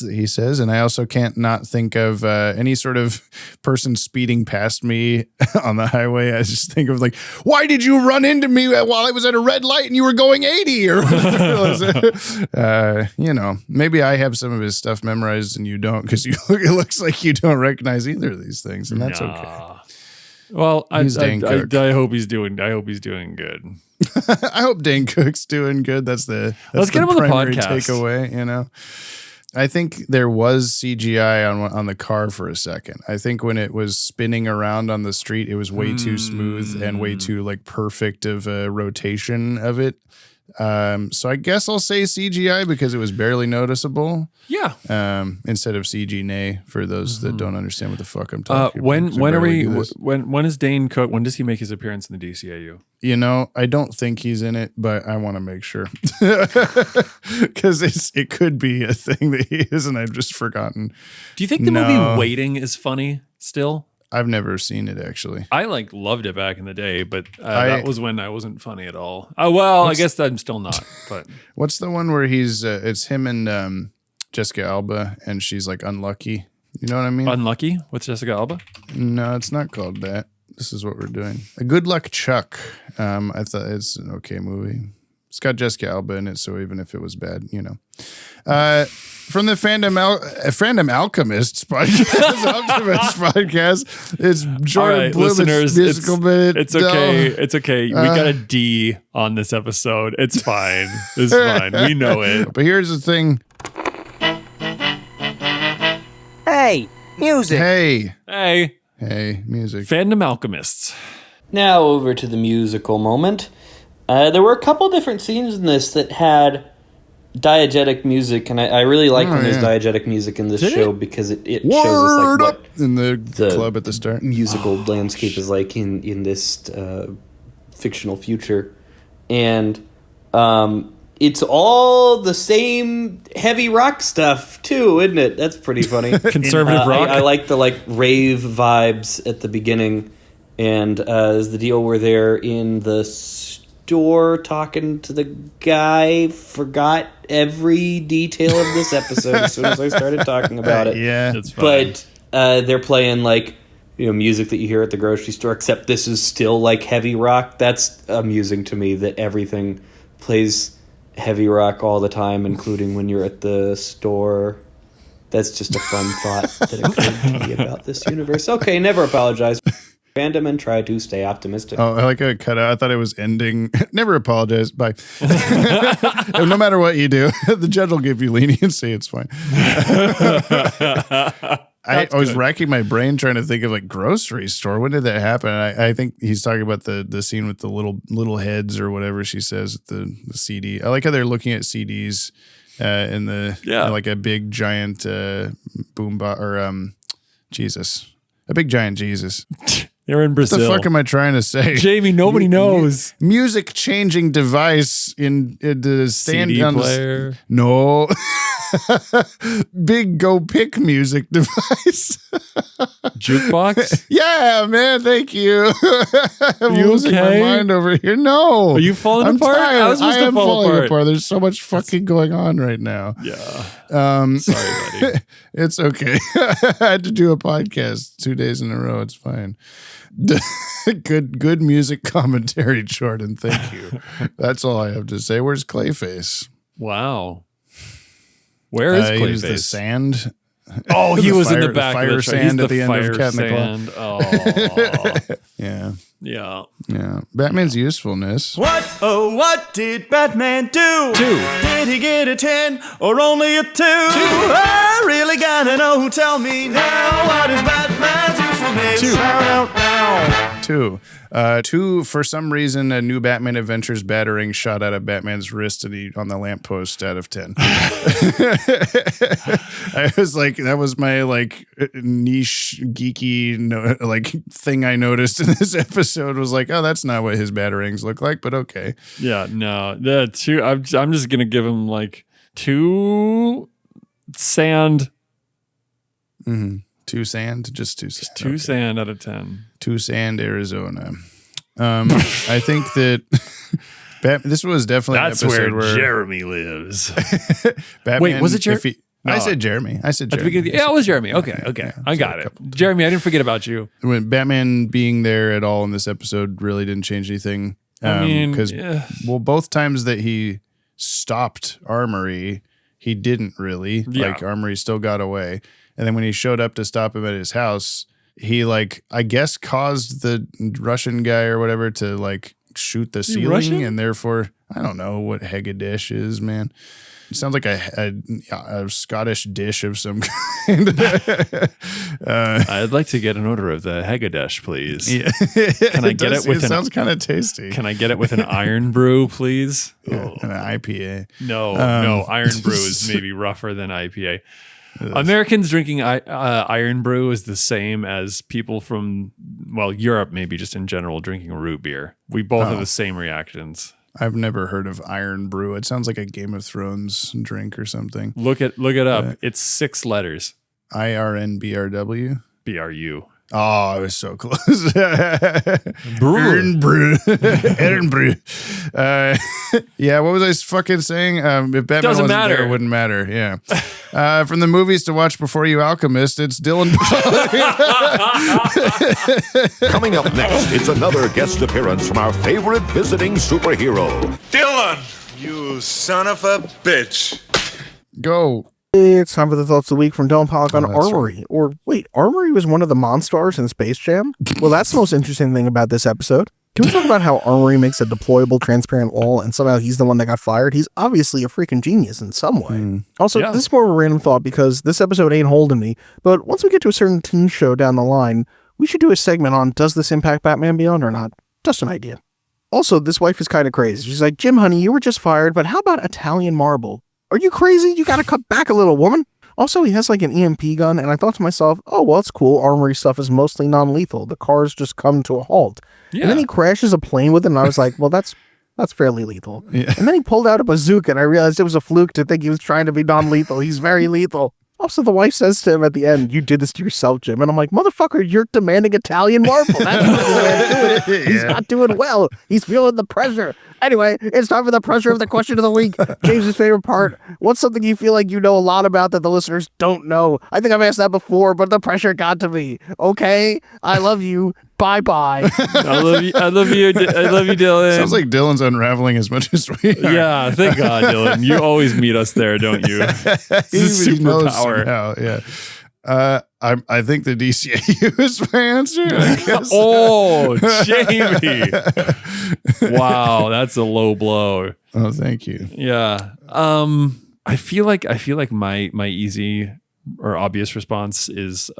he says. And I also can't not think of any sort of person speeding past me on the highway. I just think of like, why did you run into me while I was at a red light and you were going 80 or whatever? Maybe I have some of his stuff memorized and you don't, because it looks like you don't recognize either of these things, and that's okay. Well, I hope he's doing good. I hope Dane Cook's doing good. Let's get him on the podcast. Takeaway, I think there was CGI on the car for a second. I think when it was spinning around on the street, it was way too smooth and way too like perfect of a rotation of it. So I guess I'll say CGI because it was barely noticeable. Yeah. Instead of CG for those that don't understand what the fuck I'm talking about. When is Dane Cook? When does he make his appearance in the DCAU? I don't think he's in it, but I want to make sure because it could be a thing that he is, and I've just forgotten. Do you think the movie Waiting is funny still? I've never seen it actually. I loved it back in the day, but that was when I wasn't funny at all. Oh well, I guess I'm still not. But what's the one where he's? It's him and Jessica Alba, and she's like unlucky. You know what I mean? Unlucky with Jessica Alba? No, it's not called that. This is what we're doing. A Good Luck Chuck. I thought it's an okay movie. It's got Jessica Alba in it, so even if it was bad, from the Fandom Alchemists podcast, it's Jordan right, Blument's musical bit. It's okay. It's okay. We got a D on this episode. It's fine. It's fine. We know it. But here's the thing. Hey, music. Hey, music. Fandom Alchemists. Now over to the musical moment. There were a couple different scenes in this that had diegetic music, and I really like when there's diegetic music in this show because it shows us like what in the club at the start musical landscape is like in this fictional future, and it's all the same heavy rock stuff too, isn't it? That's pretty funny. Conservative rock. I like the rave vibes at the beginning, and there's the deal where they're in the store talking to the guy. Forgot every detail of this episode as soon as I started talking about it. Yeah, that's fine. But they're playing music that you hear at the grocery store, except this is still like heavy rock. That's amusing to me that everything plays heavy rock all the time, including when you're at the store. That's just a fun thought that occurred to me about this universe. Okay, never apologize. Fandom and try to stay optimistic. Oh, I like how it cut out. I thought it was ending. Never apologize. Bye. No matter what you do, the judge will give you leniency. It's fine. I was racking my brain trying to think of grocery store. When did that happen? I think he's talking about the scene with the little heads or whatever she says, the CD. I like how they're looking at CDs in like a big giant boombox or Jesus. A big giant Jesus. They're in Brazil. What the fuck am I trying to say? Jamie, nobody knows. Music changing device in the stand CD on player. No. Big go pick music device. Jukebox? Yeah, man, thank you. I'm you losing okay? my mind over here. No. Are you falling I'm apart? tired. I was supposed to am fall falling apart. apart. There's so much fucking going on right now. Yeah. Sorry, buddy. It's okay. I had to do a podcast 2 days in a row. It's fine. Good music commentary, Jordan. Thank you. That's all I have to say. Where's Clayface? Wow. Where is He was the Clayface? sand. Oh, he was in the back fire of the truck. sand He's at the end fire of Cat in the sand. Oh. Yeah. Yeah. Yeah. Batman's usefulness. What did Batman do? 2. Did he get a 10 or only a 2? I really gotta know. Tell me now. What is Batman's usefulness? 2. Now. 2. 2, for some reason, a new Batman Adventures battering shot out of Batman's wrist and he on the lamppost out of 10. I was like, that was my like niche geeky thing I noticed in this episode was like, oh, that's not what his batterings look like, but okay. Yeah, no. The 2, I'm just going to give him like 2 sand. Mm-hmm. 2 sand, just 2 sand. 2 sand out of 10. 2 sand, Arizona. I think that this was definitely That's an episode where Jeremy lives. Batman, Wait, was it Jeremy? I No. said Jeremy. I said At the Jeremy. beginning, yeah, it was Jeremy. Okay, okay. I got it. Jeremy, I didn't forget about you. When Batman being there at all in this episode really didn't change anything. I mean, because yeah. both times that he stopped Armory, he didn't really. Yeah. Like Armory still got away. And then when he showed up to stop him at his house, he I guess caused the Russian guy or whatever to like shoot the ceiling, Russian? and therefore I don't know what Hegadish is, man. It sounds like a Scottish dish of some kind. I'd like to get an order of the Haggadah, please. Yeah. Can I get it with it sounds kind of tasty. Can I get it with an iron brew, please? Yeah, an IPA. No, iron brew is maybe rougher than IPA. Americans drinking iron brew is the same as people from, Europe, maybe just in general, drinking root beer. We both have the same reactions. I've never heard of iron brew. It sounds like a Game of Thrones drink or something. Look it up. It's 6 letters. IRNBRW. BRU. Oh, I was so close. Iron brew. Iron brew. Yeah, what was I fucking saying? If Batman Doesn't wasn't matter. there, it wouldn't matter. Yeah. From the movies to watch before you Alchemist, it's Dylan. Coming up next, it's another guest appearance from our favorite visiting superhero. Dylan, you son of a bitch. Go. It's time for the thoughts of the week from Dylan Pollock on that's Armory. Or wait, Armory was one of the Monstars in Space Jam? Well, that's the most interesting thing about this episode. Can we talk about how Armory makes a deployable transparent wall and somehow he's the one that got fired? He's obviously a freaking genius in some way. Also, Yeah. this is more of a random thought because this episode ain't holding me, but once we get to a certain teen show down the line, we should do a segment on does this impact Batman Beyond or not? Just an idea. Also, this wife is kind of crazy. She's like, Jim, honey, you were just fired, but how about Italian marble? Are you crazy? You gotta cut back a little, woman. Also, he has like an EMP gun, and I thought to myself, oh, well, it's cool. Armory stuff is mostly non-lethal. The cars just come to a halt. Yeah. And then he crashes a plane with it, and I was like, well, that's fairly lethal. Yeah. And then he pulled out a bazooka, and I realized it was a fluke to think he was trying to be non-lethal. He's very lethal. Also, the wife says to him at the end, you did this to yourself, Jim. And I'm like, motherfucker, you're demanding Italian marble. That's what the man's doing. He's not doing well. He's feeling the pressure. Anyway, it's time for the pressure of the question of the week. James's favorite part. What's something you feel like you know a lot about that the listeners don't know? I think I've asked that before, but the pressure got to me. Okay, I love you. Bye-bye. I love you. I love you, Dylan. Sounds like Dylan's unraveling as much as we are. Yeah, thank God, Dylan. You always meet us there, don't you? It's a He knows superpower. somehow, yeah. I think the DCAU is my answer. I guess. Oh, Jamie. Wow, that's a low blow. Oh, thank you. Yeah. I feel like my easy or obvious response is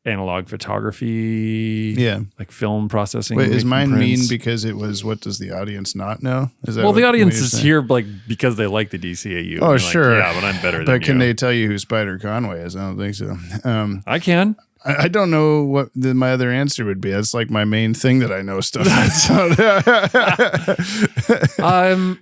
analog photography. Yeah. Like film processing. Wait, is mine prints. mean because it was what does the audience not know? Is that Well, the what audience you're is saying? here like because they like the DCAU. Oh, They're sure. Like, yeah, but I'm better than But can you. they tell you who Spider Conway is? I don't think so. I can. I don't know what my other answer would be. That's like my main thing that I know stuff.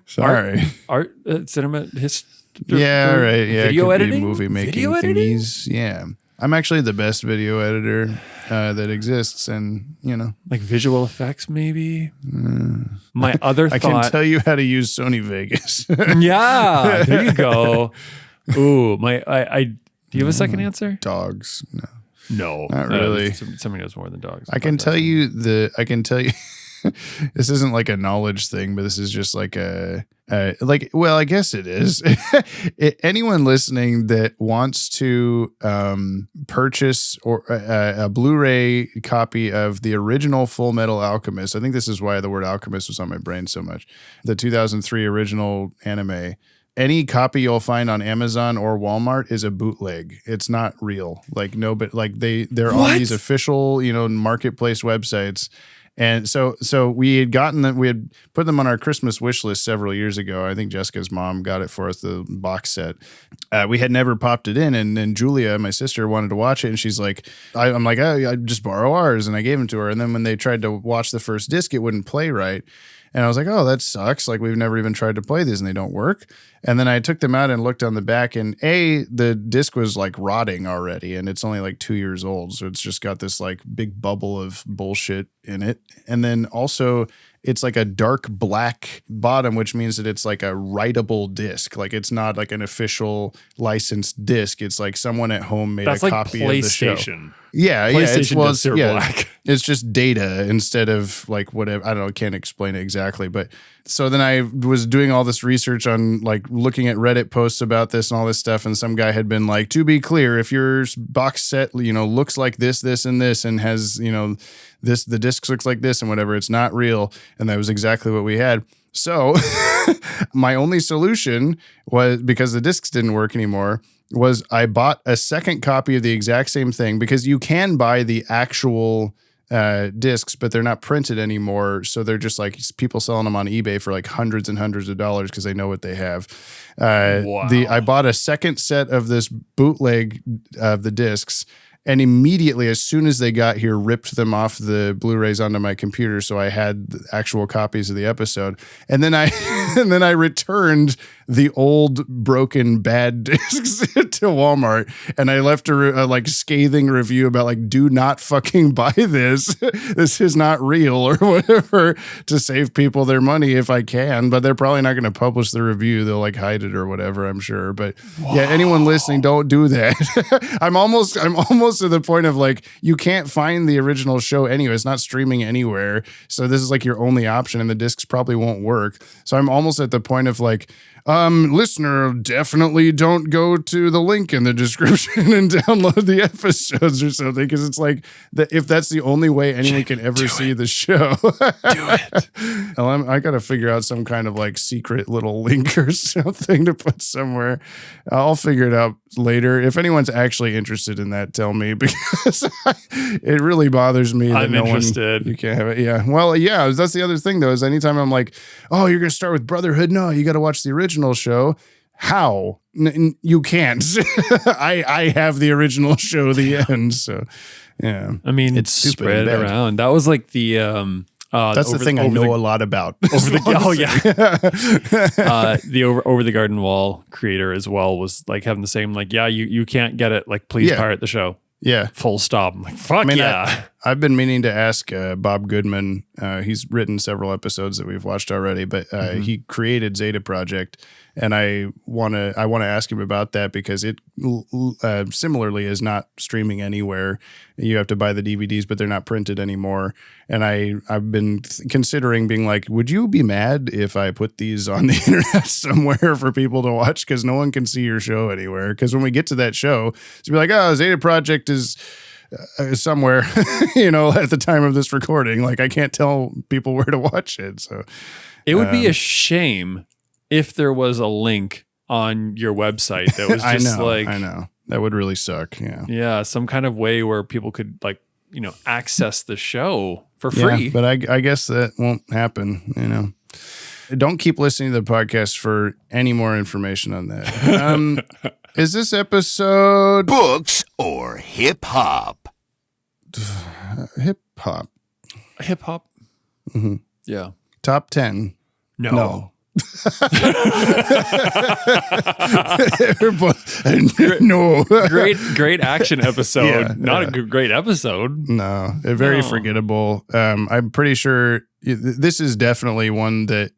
Sorry. Art cinema history. Yeah, right. Yeah, Video it could be editing, movie making video editing. thingies. Yeah, I'm actually the best video editor that exists, and like visual effects, maybe. My other I thought. can tell you how to use Sony Vegas. Yeah, there you go. Ooh, do you have a second answer? Dogs. No, No, not really. Somebody knows more than dogs. I can tell you. This isn't like a knowledge thing, but this is just like well, I guess it is. Anyone listening that wants to purchase or a Blu-ray copy of the original Full Metal Alchemist, I think this is why the word alchemist was on my brain so much. The 2003 original anime. Any copy you'll find on Amazon or Walmart is a bootleg. It's not real. Like they're on these official, marketplace websites. And so we had gotten them, we had put them on our Christmas wish list several years ago. I think Jessica's mom got it for us, the box set. We had never popped it in. And then Julia, my sister, wanted to watch it. And she's like, I'm like, I just borrow ours. And I gave them to her. And then when they tried to watch the first disc, it wouldn't play right. And I was like, oh, that sucks. Like, we've never even tried to play these and they don't work. And then I took them out and looked on the back, and the disc was like rotting already, and it's only like 2 years old. So it's just got this like big bubble of bullshit in it. And then also it's like a dark black bottom, which means that it's like a writable disc. Like, it's not like an official licensed disc. It's like someone at home made a copy of the show. Yeah, PlayStation black. It's just data instead of like whatever. I don't know. Can't explain it exactly. But so then I was doing all this research on like looking at Reddit posts about this and all this stuff. And some guy had been like, to be clear, if your box set, looks like this, and this, and has, the disc looks like this and whatever, it's not real. And that was exactly what we had. So my only solution was, because the discs didn't work anymore, was I bought a second copy of the exact same thing, because you can buy the actual discs, but they're not printed anymore. So they're just like people selling them on eBay for like hundreds and hundreds of dollars because they know what they have. Wow. I bought a second set of this bootleg of the discs, and immediately, as soon as they got here, ripped them off the Blu-rays onto my computer, so I had the actual copies of the episode. And then I returned the old, broken, bad discs to Walmart, and I left a scathing review about like, do not fucking buy this. This is not real, or whatever, to save people their money if I can. But they're probably not going to publish the review. They'll like hide it or whatever, I'm sure. But yeah, anyone listening, don't do that. I'm almost to the point of like, you can't find the original show anyway. It's not streaming anywhere. So this is like your only option, and the discs probably won't work. So I'm almost at the point of like, listener, definitely don't go to the link in the description and download the episodes or something, because it's like if that's the only way anyone can ever see the show. Do it. Well, I got to figure out some kind of like secret little link or something to put somewhere. I'll figure it out later. If anyone's actually interested in that, tell me, because it really bothers me that I'm interested. You can't have it. Yeah. Well, yeah, that's the other thing though, is anytime I'm like, oh, you're going to start with Brotherhood? No, you got to watch the original show. How? You can't. I have the original show, the end. So yeah, I mean, it's stupid spread and bad. around. That was like the that's the thing I know a lot about. Over the garden wall creator as well was like having the same like, yeah, you can't get it, like, please pirate the show. Yeah. Full stop. I'm like, fuck yeah. I've been meaning to ask Bob Goodman. He's written several episodes that we've watched already, but he created Zeta Project, and I want to ask him about that, because it similarly is not streaming anywhere. You have to buy the DVDs, but they're not printed anymore. And I've been considering being like, would you be mad if I put these on the internet somewhere for people to watch? Because no one can see your show anywhere. Because when we get to that show, it's be like, oh, Zeta Project is somewhere, at the time of this recording. Like, I can't tell people where to watch it. So it would be a shame if there was a link on your website that was just I know. That would really suck. Yeah. Yeah. Some kind of way where people could access the show for free. Yeah, but I guess that won't happen, Don't keep listening to the podcast for any more information on that. Is this episode Books or hip hop? Hip hop? Hip hop? Mm-hmm. Yeah. Top 10? No. No. Great action episode. Yeah, Not a great episode. No, very forgettable. I'm pretty sure this is definitely one that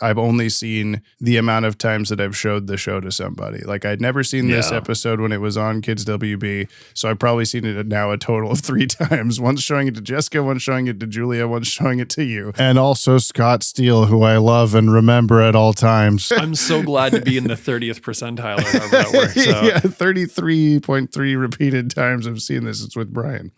I've only seen the amount of times that I've showed the show to somebody. Like I'd never seen this episode when it was on Kids WB, so I've probably seen it now a total of 3 times. Once showing it to Jessica, once showing it to Julia, once showing it to you. And also Scott Steele, who I love and remember at all times. I'm so glad to be in the 30th percentile or however that works out. Yeah, 33.3 repeated times I've seen this. It's with Brian.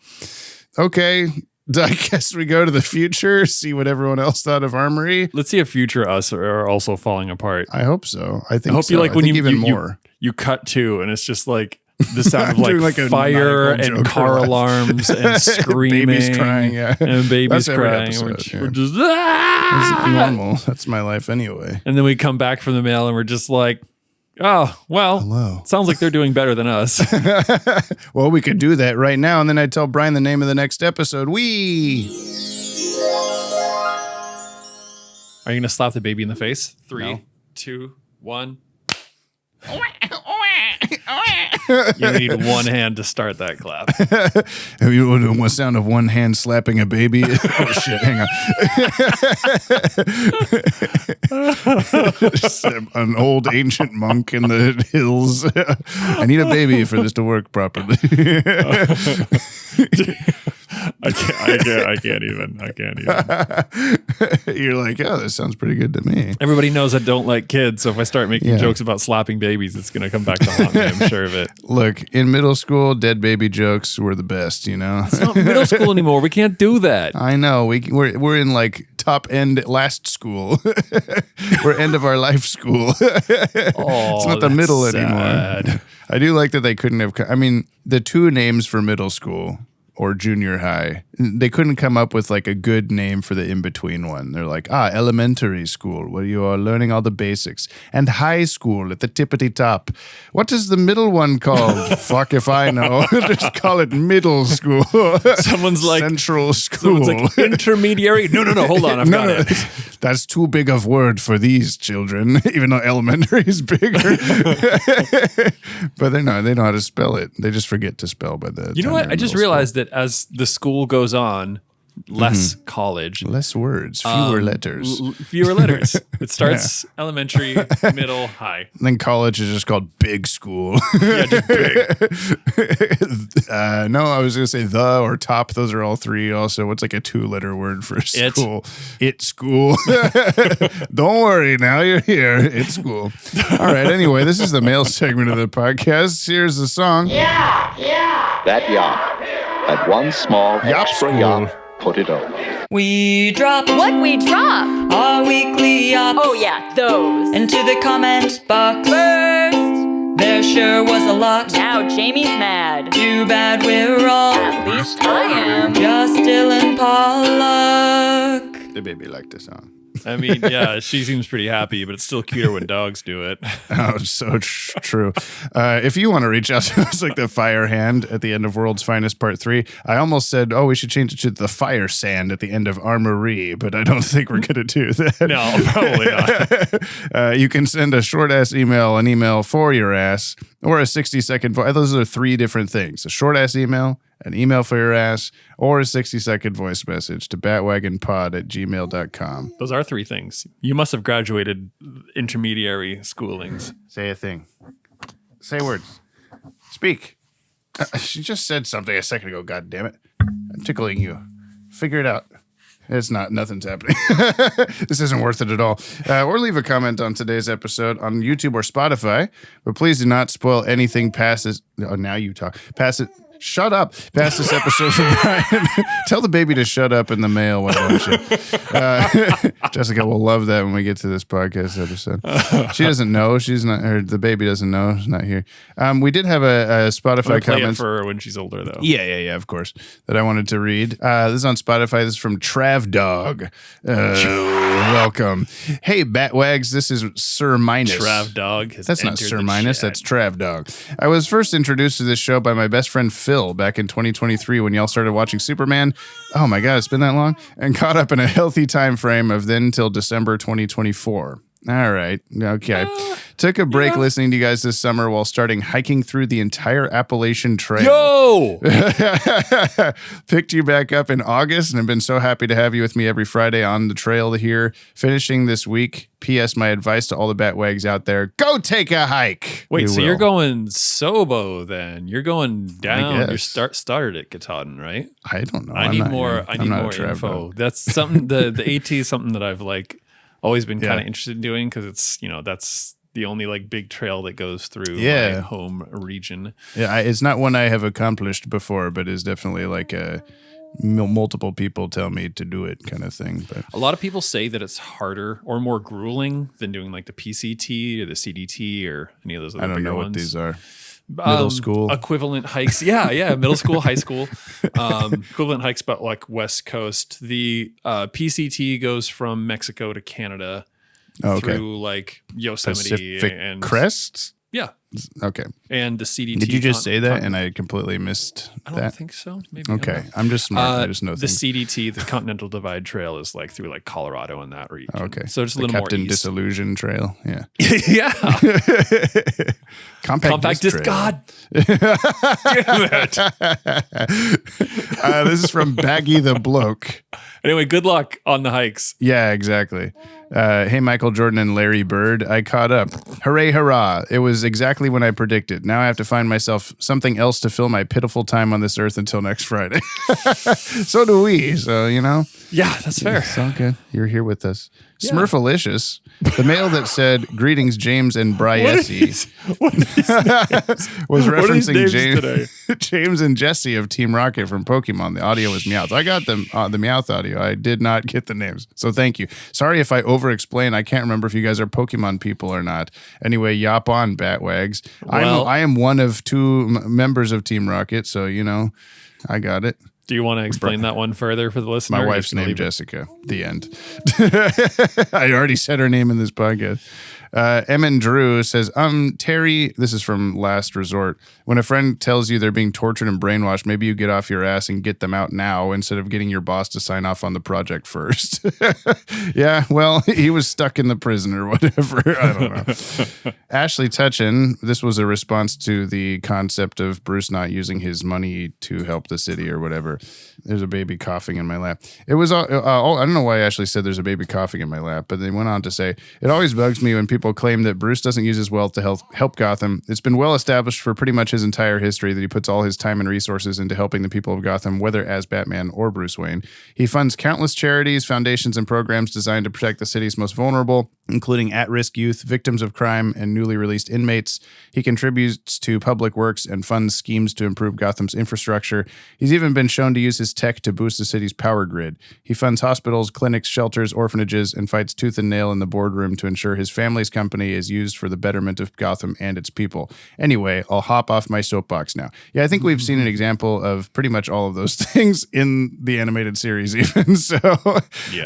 Okay. I guess we go to the future, see what everyone else thought of Armory. Let's see if future us are also falling apart. I hope so. I hope you like when more. You cut to and it's just like the sound of like fire and car alarms and screaming, babies crying, and babies crying. Episode, we're just That's normal. That's my life anyway. And then we come back from the mail and we're just like, oh, well, hello. Sounds like they're doing better than us. Well, we could do that right now, and then I'd tell Brian the name of the next episode. Are you going to slap the baby in the face? 3, 2, 1. You need one hand to start that clap. Have you heard the sound of one hand slapping a baby? Oh, shit. Hang on. An old ancient monk in the hills. I need a baby for this to work properly. I can't even. You're like, oh, this sounds pretty good to me. Everybody knows I don't like kids, so if I start making jokes about slapping babies, it's going to come back to haunt me, I'm sure of it. Look, in middle school, dead baby jokes were the best, It's not middle school anymore. We can't do that. I know. We're in like top end last school. We're end of our life school. It's not the middle anymore. I do like that they couldn't have, the 2 names for middle school or junior high, they couldn't come up with like a good name for the in-between one. They're like, elementary school, where you are learning all the basics, and high school at the tippity top. What is the middle one called? Fuck if I know. Just call it middle school. Someone's like central school. Someone's like intermediary. No, hold on, I've got it. That's too big of word for these children, even though elementary is bigger. But they know how to spell it. They just forget to spell by the. You know what? I just realized that as the school goes on, less college, less words, fewer letters. Fewer letters. It starts elementary, middle, high. And then college is just called big school. Yeah, just big. No, I was going to say the or top. Those are all 3 also. What's like a 2-letter word for school? It school. Don't worry, now you're here. It's school. All right, anyway, this is the mail segment of the podcast. Here's the song. Yeah. That yacht. That one small extra yacht. Put it over. We drop what we drop. Our weekly yachts. Oh yeah, those. Into the comment box. First, there sure was a lot. Now Jamie's mad. Too bad we're all. At least I am. Just Dylan Pollock. The baby liked the song. I mean, yeah, she seems pretty happy, but it's still cuter when dogs do it. Oh, so true. If you want to reach out to us like the fire hand at the end of World's Finest Part 3, I almost said, we should change it to the fire sand at the end of Armory, but I don't think we're going to do that. No, probably not. You can send a short-ass email, an email for your ass, or a 60-second voice. Those are 3 different things. A short-ass email, an email for your ass, or a 60-second voice message to batwagonpod@gmail.com. Those are 3 things. You must have graduated intermediary schoolings. Say a thing. Say words. Speak. She just said something a second ago, God damn it. I'm tickling you. Figure it out. It's not. Nothing's happening. This isn't worth it at all. Or leave a comment on today's episode on YouTube or Spotify. But please do not spoil anything past this. Oh, now you talk. Pass it. Shut up. Pass this episode for Brian. Tell the baby to shut up in the mail. Why don't you? Jessica will love that when we get to this podcast episode. She doesn't know. She's not. Or the baby doesn't know. She's not here. We did have a Spotify comment for her when she's older, though. Yeah, of course. That I wanted to read. This is on Spotify. This is from Trav Dog. Welcome. Hey, Bat-Wags. This is Sir Minus. Trav Dog. That's not Sir Minus. That's Trav Dog. I was first introduced to this show by my best friend Phil back in 2023 when y'all started watching Superman. Oh my God, it's been that long? And caught up in a healthy time frame of then till December 2024. All right. Okay. Took a break listening to you guys this summer while starting hiking through the entire Appalachian Trail. Yo! Picked you back up in August and have been so happy to have you with me every Friday on the trail here. Finishing this week. P.S. My advice to all the Bat-Wags out there, go take a hike. Wait, so you're going Sobo then? You're going down. You started at Katahdin, right? I don't know. I need more info. That's something, the AT is something that I've always been kind of interested in doing because it's, that's the only big trail that goes through my home region. Yeah, it's not one I have accomplished before, but is definitely multiple people tell me to do it kind of thing. But a lot of people say that it's harder or more grueling than doing the PCT or the CDT or any of those other bigger ones. What these are. Middle school equivalent hikes. Yeah. Middle school, high school, equivalent hikes, but West Coast. The PCT goes from Mexico to Canada through Yosemite Pacific and crests. Yeah. Okay. And the CDT. Did you just say that and I completely missed that? I don't think so. Maybe. Okay. I'm just smart. I just know the things. CDT, the Continental Divide Trail, is through Colorado and that region. Okay. So just a the little Captain more east. Disillusion Trail. Yeah. Yeah. Compact disc. trail. God damn it. This is from Baggy the Bloke. Anyway, good luck on the hikes. Yeah, exactly. Hey, Michael Jordan and Larry Bird. I caught up. Hooray, hurrah. It was exactly when I predicted. Now I have to find myself something else to fill my pitiful time on this earth until next Friday. So do we. So, Yeah, that's fair. It's all good. You're here with us. Yeah. Smurfalicious. The mail that said, greetings, James and Briesi. Was referencing James and Jesse of Team Rocket from Pokemon. The audio was Meowth. I got the Meowth audio. I did not get the names. So thank you. Sorry if I over-explain. I can't remember if you guys are Pokemon people or not. Anyway, yop on, Bat-Wags. Well, I am one of two members of Team Rocket, so, I got it. Do you want to explain that one further for the listener? My wife's name, Jessica. The end. I already said her name in this podcast. Emin Drew says, Terry, this is from Last Resort. When a friend tells you they're being tortured and brainwashed, maybe you get off your ass and get them out now instead of getting your boss to sign off on the project first. Yeah, well, he was stuck in the prison or whatever. I don't know. Ashley Tutchin, this was a response to the concept of Bruce not using his money to help the city or whatever. There's a baby coughing in my lap. It was, I don't know why Ashley said there's a baby coughing in my lap, but they went on to say, it always bugs me when people claim that Bruce doesn't use his wealth to help Gotham. It's been well established for pretty much his entire history that he puts all his time and resources into helping the people of Gotham, whether as Batman or Bruce Wayne. He funds countless charities, foundations, and programs designed to protect the city's most vulnerable, including at-risk youth, victims of crime, and newly released inmates. He contributes to public works and funds schemes to improve Gotham's infrastructure. He's even been shown to use his tech to boost the city's power grid. He funds hospitals, clinics, shelters, orphanages, and fights tooth and nail in the boardroom to ensure his family's company is used for the betterment of Gotham and its people. Anyway, I'll hop off my soapbox now. Yeah, I think we've seen an example of pretty much all of those things in the animated series even. So,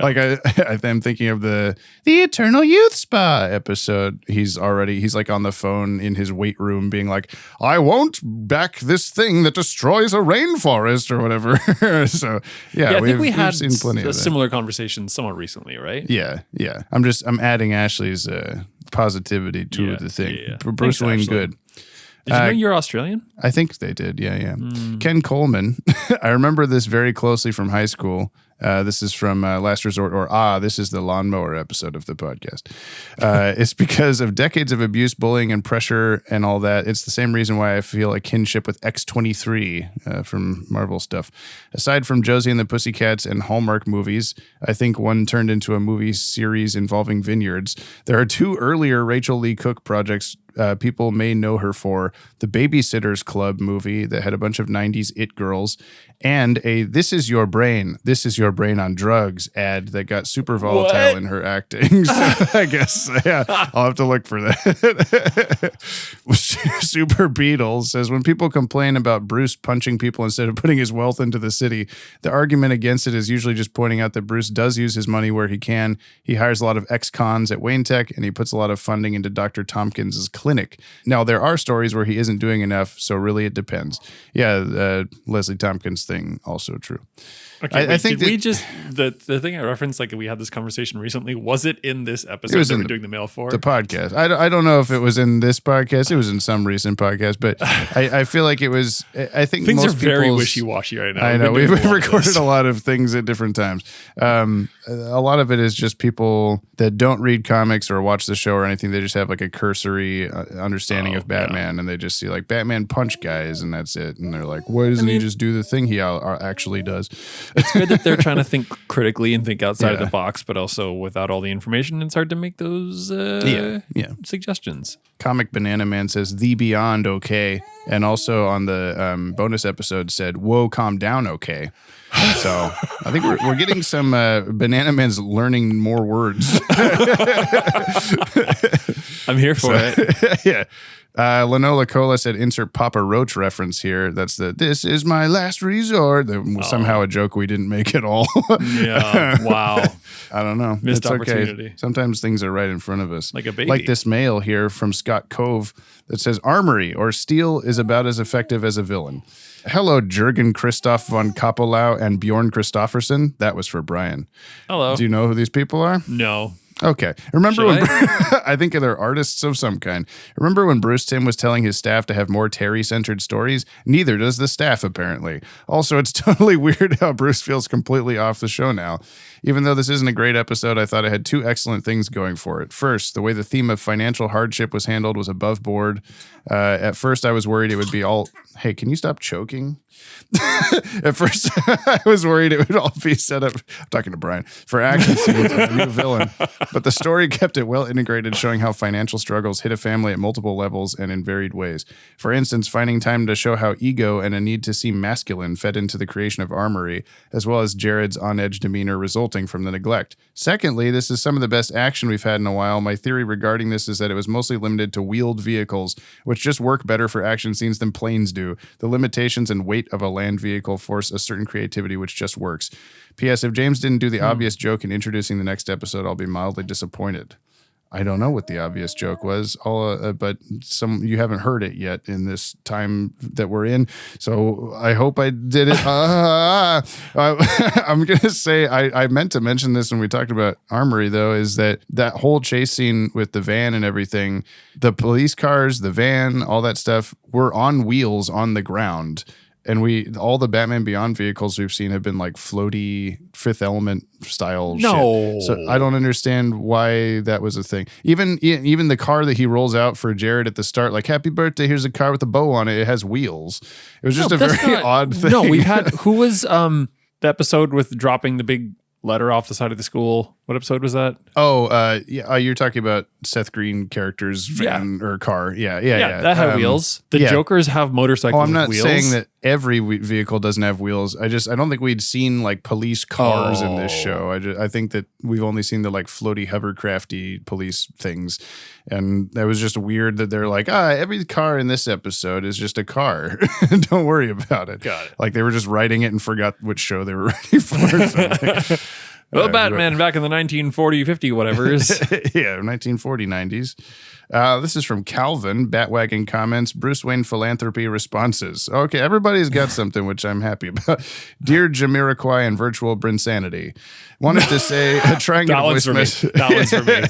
I'm thinking of the Eternal Youth Spa episode. He's on the phone in his weight room being like, I won't back this thing that destroys a rainforest or whatever. So, I think we had seen plenty a of that. Similar conversation somewhat recently, right? Yeah. I'm adding Ashley's positivity to the thing. Yeah. Bruce Wayne, good. Did you know you're Australian? I think they did. Yeah. Ken Coleman. I remember this very closely from high school. This is from Last Resort, this is the lawnmower episode of the podcast. It's because of decades of abuse, bullying, and pressure and all that. It's the same reason why I feel a kinship with X-23 from Marvel stuff. Aside from Josie and the Pussycats and Hallmark movies, I think one turned into a movie series involving vineyards. There are two earlier Rachel Lee Cook projects people may know her for the Babysitters Club movie that had a bunch of 90s it girls, and a This Is Your Brain on Drugs ad that got super volatile in her acting. So I guess, yeah, I'll have to look for that. Super Beatles says, when people complain about Bruce punching people instead of putting his wealth into the city, the argument against it is usually just pointing out that Bruce does use his money where he can. He hires a lot of ex-cons at Wayne Tech, and he puts a lot of funding into Dr. Tompkins' clinic. Now, there are stories where he isn't doing enough, so really it depends. Yeah, Leslie Tompkins thing, also true. Okay, I think we just the thing I referenced, like we had this conversation recently. Was it in this episode was that in we're doing the mail for? The podcast. I don't know if it was in this podcast. It was in some recent podcast, but I feel like it was. I think things most are very people's- wishy-washy right now. I know We've we've been doing a lot of recorded this. a lot of things at different times. A lot of it is just people that don't read comics or watch the show or anything. They just have like a cursory understanding of Batman, and they just see like Batman punch guys, and that's it. And they're like, why doesn't he just do the thing he actually does? It's good that they're trying to think critically and think outside of Yeah. the box, but also without all the information, it's hard to make those suggestions. Comic Banana Man says the Beyond okay, and also on the bonus episode said, whoa, calm down okay. So I think we're getting some Banana Man's learning more words. I'm here for it. Yeah. Lenola Cola said, insert Papa Roach reference here. That's the this is my last resort. Somehow a joke we didn't make at all. Yeah. Wow. I don't know. Missed It's okay. opportunity. Sometimes things are right in front of us. Like a baby. Like this mail here from Scott Cove that says, Armory or Steel is about as effective as a villain. Hello, Jürgen Christoph von Kappelau and Bjorn Christofferson. That was for Brian. Hello. Do you know who these people are? No. Okay. Remember Should when I think they're artists of some kind. Remember when Bruce Timm was telling his staff to have more Terry-centered stories? Neither does the staff, apparently. Also, it's totally weird how Bruce feels completely off the show now. Even though this isn't a great episode, I thought it had two excellent things going for it. First, the way the theme of financial hardship was handled was above board. At first, I was worried it would be all... Hey, can you stop choking? At first, I was worried it would all be set up, I'm talking to Brian, for action scenes and a new villain. But the story kept it well integrated, showing how financial struggles hit a family at multiple levels and in varied ways. For instance, finding time to show how ego and a need to seem masculine fed into the creation of Armory, as well as Jared's on-edge demeanor resulting from the neglect. Secondly, this is some of the best action we've had in a while. My theory regarding this is that it was mostly limited to wheeled vehicles, which just work better for action scenes than planes do. The limitations and weight of a land vehicle force a certain creativity which just works. P.S. If James didn't do the obvious joke in introducing the next episode, I'll be mildly disappointed. I don't know what the obvious joke was, but you haven't heard it yet in this time that we're in. So I hope I did it. I'm going to say I meant to mention this when we talked about Armory, though, is that whole chase scene with the van and everything, the police cars, the van, all that stuff were on wheels on the ground. And all the Batman Beyond vehicles we've seen have been like floaty Fifth Element style shit. So I don't understand why that was a thing. Even the car that he rolls out for Jared at the start, like, happy birthday, here's a car with a bow on it. It has wheels. It was just a very odd thing. No, we've had, who was the episode with dropping the big letter off the side of the school? What episode was that? Oh, you're talking about Seth Green character's van or car. Yeah. That had wheels. The Jokers have motorcycles I'm not with wheels. saying that every vehicle doesn't have wheels. I don't think we'd seen like police cars in this show. I think that we've only seen the like floaty hovercrafty police things. And that was just weird that they're like, every car in this episode is just a car. Don't worry about it. Got it. Like they were just writing it and forgot which show they were writing for or something. Well, Batman back in the 1940, 50, whatever's. Yeah, 1940, 90s. This is from Calvin. Bat-Wagon comments, Bruce Wayne philanthropy responses. Okay, everybody's got something, which I'm happy about. Dear Jamiroquai and Virtual Brinsanity, wanted to say, try and get a voice message. That one's for me.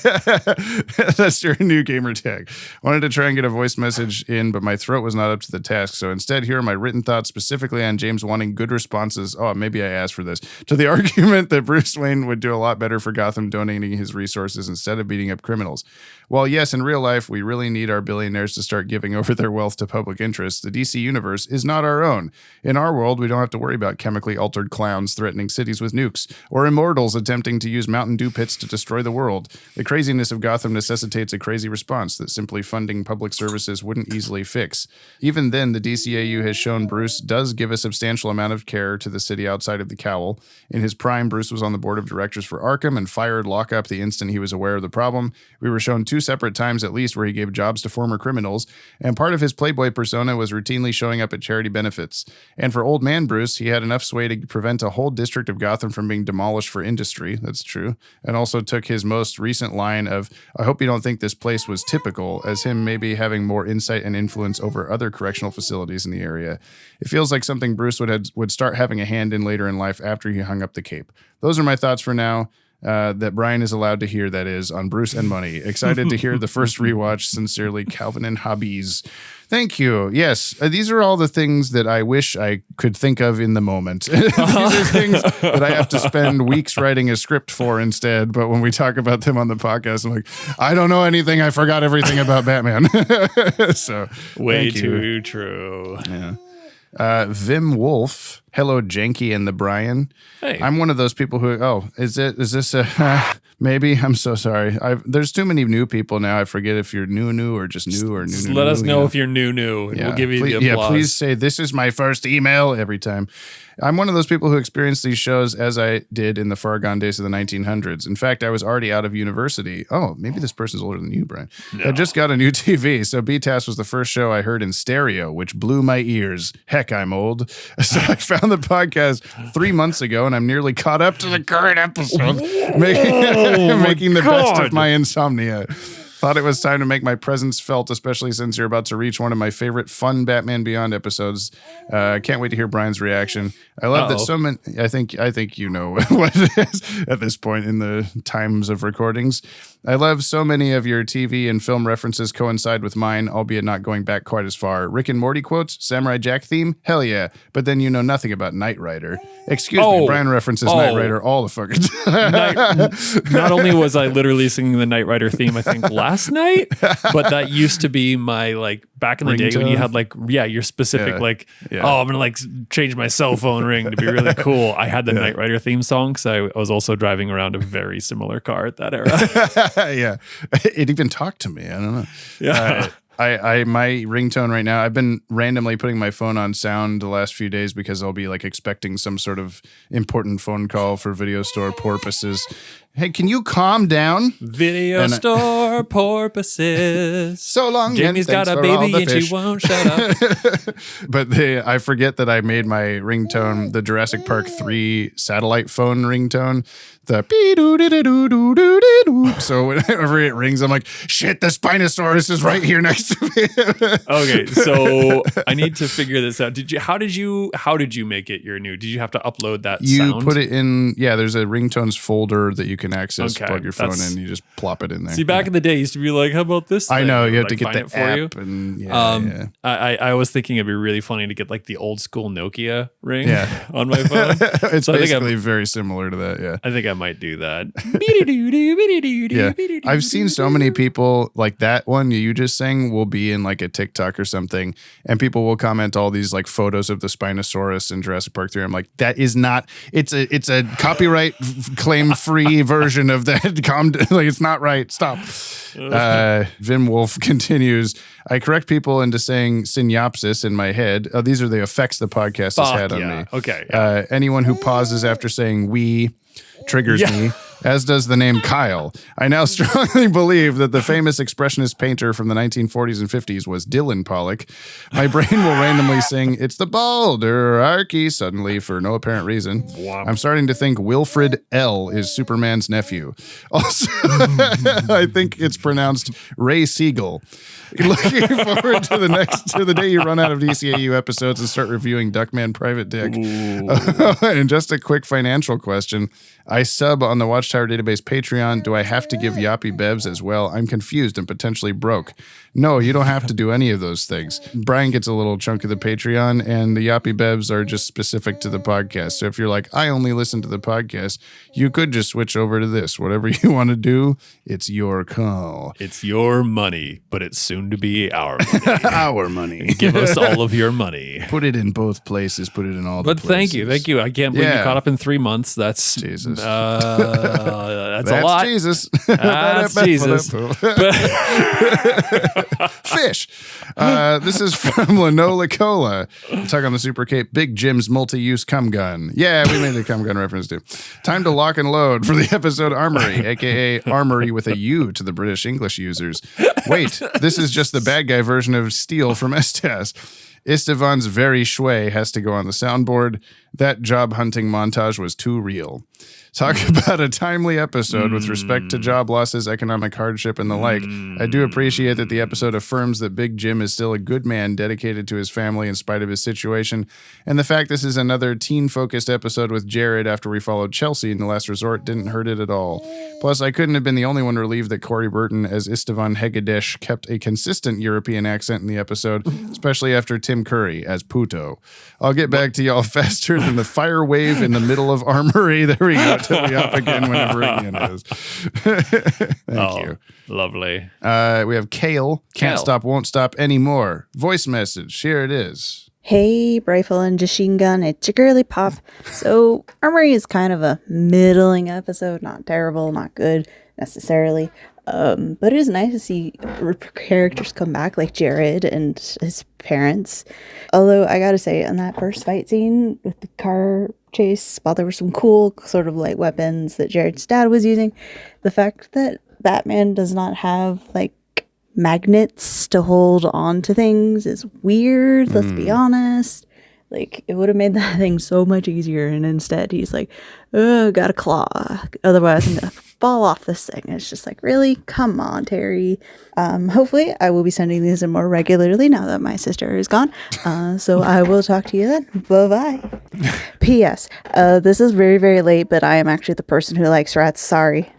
That's your new gamer tag. Wanted to try and get a voice message in, but my throat was not up to the task. So instead, here are my written thoughts specifically on James wanting good responses. Oh, maybe I asked for this. To the argument that Bruce Wayne Wayne would do a lot better for Gotham donating his resources instead of beating up criminals. While yes, in real life, we really need our billionaires to start giving over their wealth to public interest, the DC universe is not our own. In our world, we don't have to worry about chemically altered clowns threatening cities with nukes, or immortals attempting to use Mountain Dew pits to destroy the world. The craziness of Gotham necessitates a crazy response that simply funding public services wouldn't easily fix. Even then, the DCAU has shown Bruce does give a substantial amount of care to the city outside of the cowl. In his prime, Bruce was on the board of directors for Arkham and fired Lockup the instant he was aware of the problem. We were shown 2 separate times at least where he gave jobs to former criminals, and part of his playboy persona was routinely showing up at charity benefits. And for Old Man Bruce, he had enough sway to prevent a whole district of Gotham from being demolished for industry. That's true. And also took his most recent line of, "I hope you don't think this place was typical," as him maybe having more insight and influence over other correctional facilities in the area. It feels like something Bruce would start having a hand in later in life after he hung up the cape. Those are my thoughts for now. That Brian is allowed to hear, that is, on Bruce and Money. Excited to hear the first rewatch. Sincerely, Calvin and Hobbies. Thank you. Yes, these are all the things that I wish I could think of in the moment. These are things that I have to spend weeks writing a script for instead. But when we talk about them on the podcast, I'm like, I don't know anything. I forgot everything about Batman. So way too true. Yeah. Vim Wolf. Hello, Janky and the Brian. Hey. I'm one of those people who, is this a, maybe? I'm so sorry. There's too many new people now. I forget if you're new or just new or new. Just let us know if you're new. And we'll give you the applause. Yeah, please say, this is my first email every time. I'm one of those people who experienced these shows as I did in the far gone days of the 1900s. In fact, I was already out of university. Oh, maybe this person's older than you, Brian. No. I just got a new TV, so B-Task was the first show I heard in stereo, which blew my ears. Heck, I'm old. So I found the podcast 3 months ago, and I'm nearly caught up to the current episode, making the best of my insomnia. Thought it was time to make my presence felt, especially since you're about to reach one of my favorite fun Batman Beyond episodes. Can't wait to hear Brian's reaction. I love that so many. I think you know what it is at this point in the times of recordings. I love so many of your TV and film references coincide with mine, albeit not going back quite as far. Rick and Morty quotes, Samurai Jack theme, hell yeah. But then you know nothing about Knight Rider. Excuse me, Brian references Knight Rider all the fucking time. Not only was I literally singing the Knight Rider theme, I think last night, but that used to be my, like, back in the day when you had, like, your specific, I'm gonna like change my cell phone ring to be really cool. I had the Knight Rider theme song because I was also driving around a very similar car at that era. Yeah, it even talked to me. I don't know. Yeah. My ringtone right now, I've been randomly putting my phone on sound the last few days because I'll be like expecting some sort of important phone call for video store purposes. Hey, can you calm down? Video store purposes. So long. Jamie's got a baby and she won't shut up. But I forget that I made my ringtone the Jurassic Park 3 satellite phone ringtone. The so whenever it rings, I'm like, shit, the Spinosaurus is right here next to me. Okay, so I need to figure this out. How did you make it your new? Did you have to upload that sound? You put it in, there's a ringtones folder that you can access, plug your phone in, you just plop it in there. See, back in the day, it used to be like, how about this thing? I know, you have to like, get the app. And I was thinking it'd be really funny to get like the old school Nokia ring on my phone. It's so basically very similar to that, I think I might do that. I've seen so many people like that one you just sang will be in like a TikTok or something, and people will comment all these like photos of the Spinosaurus in Jurassic Park 3. I'm like, that is not, it's a copyright claim free version of that. Like, it's not right. Stop. Vim Wolf continues. I correct people into saying synopsis in my head. These are the effects the podcast has had on me. Okay. Anyone who pauses after saying we triggers me, as does the name Kyle. I now strongly believe that the famous expressionist painter from the 1940s and 50s was Dylan Pollock. My brain will randomly sing, it's the Balder Archie, suddenly for no apparent reason. I'm starting to think Wilfred L. is Superman's nephew. Also, I think it's pronounced Ray Siegel. Looking forward to the day you run out of DCAU episodes and start reviewing Duckman Private Dick. And just a quick financial question. I sub on the Watchtower Watchtower Database Patreon. Do I have to give Yoppie Bevs as well? I'm confused and potentially broke. No, you don't have to do any of those things. Brian gets a little chunk of the Patreon, and the Yoppie Bevs are just specific to the podcast. So if you're like, I only listen to the podcast, you could just switch over to this. Whatever you want to do, it's your call. It's your money, but it's soon to be our money. Our money. Give us all of your money. Put it in both places. Put it in all the But places. thank you. I can't believe you caught up in 3 months. That's Jesus. That's a lot. Jesus. That's Jesus. Fish. This is from Lanola Cola. Talk on the Super Cape. Big Jim's multi-use cum gun. Yeah, we made the cum gun reference too. Time to lock and load for the episode Armory, aka Armory with a U to the British English users. Wait, this is just the bad guy version of Steel from Estes. Istvan's very shui has to go on the soundboard. That job hunting montage was too real. Talk about a timely episode with respect to job losses, economic hardship, and the like. I do appreciate that the episode affirms that Big Jim is still a good man dedicated to his family in spite of his situation, and the fact this is another teen-focused episode with Jared after we followed Chelsea in the last resort didn't hurt it at all. Plus, I couldn't have been the only one relieved that Corey Burton as Istvan Hegadesh kept a consistent European accent in the episode, especially after Tim Curry as Puto. I'll get back to y'all faster than the fire wave in the middle of Armory. There we go. Till we up again whenever again is. Thank you. Lovely. We have Kale. Can't Kale. stop, won't stop anymore. Voice message. Here it is. Hey, Rifle and Machine Gun, it's your girly Pop. So, Armory is kind of a middling episode. Not terrible, not good necessarily. But it is nice to see characters come back like Jared and his parents. Although, I gotta say, on that first fight scene with the car chase, while there were some cool sort of like weapons that Jared's dad was using, the fact that Batman does not have like magnets to hold on to things is weird. Let's be honest. Like, it would have made that thing so much easier, and instead he's like, oh, got a claw, otherwise I'm gonna fall off this thing. And it's just like, really? Come on, Terry. Hopefully I will be sending these in more regularly now that my sister is gone. So I will talk to you then. Bye-bye. P.S. This is very, very late, but I am actually the person who likes rats. Sorry.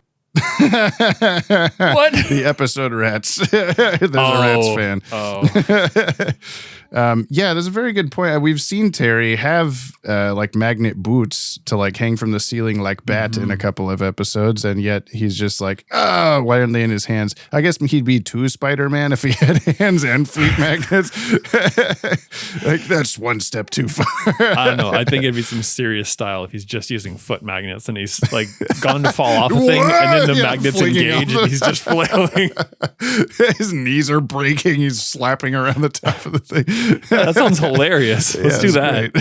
What? The episode Rats. There's a Rats fan. Yeah, that's a very good point. We've seen Terry have like magnet boots to like hang from the ceiling like Bat in a couple of episodes, and yet he's just like, oh, why aren't they in his hands? I guess he'd be too Spider-Man if he had hands and feet magnets. Like, that's one step too far. I don't know. I think it'd be some serious style if he's just using foot magnets and he's like gone to fall off a thing, and then the magnets engage and he's just flailing. His knees are breaking. He's slapping around the top of the thing. Yeah, that sounds hilarious. Let's do that.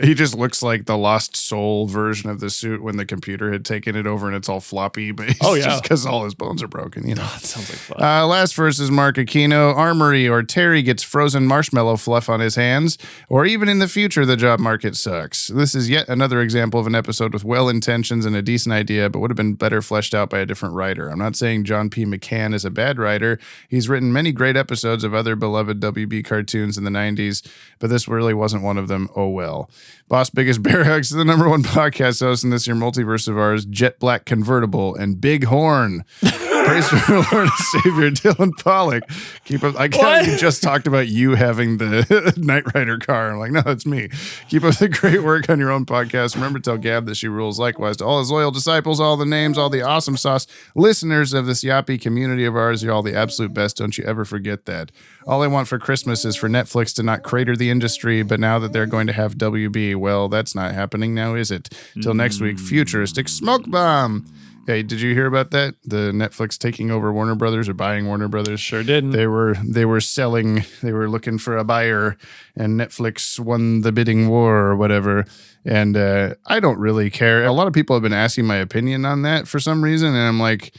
He just looks like the Lost Soul version of the suit when the computer had taken it over and it's all floppy, but just because all his bones are broken, you know. That sounds like fun. Last verse is Mark Aquino. Armory or Terry gets frozen marshmallow fluff on his hands, or even in the future, the job market sucks. This is yet another example of an episode with well intentions and a decent idea, but would have been better fleshed out by a different writer. I'm not saying John P. McCann is a bad writer. He's written many great episodes of other beloved WB cartoons in the 90s, but this really wasn't one of them. Oh well. Boss Biggest Bear Hugs is the #1 podcast host in this year multiverse of ours, Jet Black Convertible and Big Horn. Praise for our Lord and Savior Dylan Pollock. Keep up. I can't. You just talked about you having the Knight Rider car. I'm like, no, it's me. Keep up the great work on your own podcast. Remember to tell Gab that she rules. Likewise to all his loyal disciples, all the names, all the awesome sauce listeners of this Yoppie community of ours. You're all the absolute best. Don't you ever forget that. All I want for Christmas is for Netflix to not crater the industry, but now that they're going to have WB, well, that's not happening now, is it? Till next week, futuristic smoke bomb. Hey, did you hear about that? The Netflix taking over Warner Brothers or buying Warner Brothers? Sure didn't. They were selling, they were looking for a buyer, and Netflix won the bidding war or whatever. And I don't really care. A lot of people have been asking my opinion on that for some reason, and I'm like,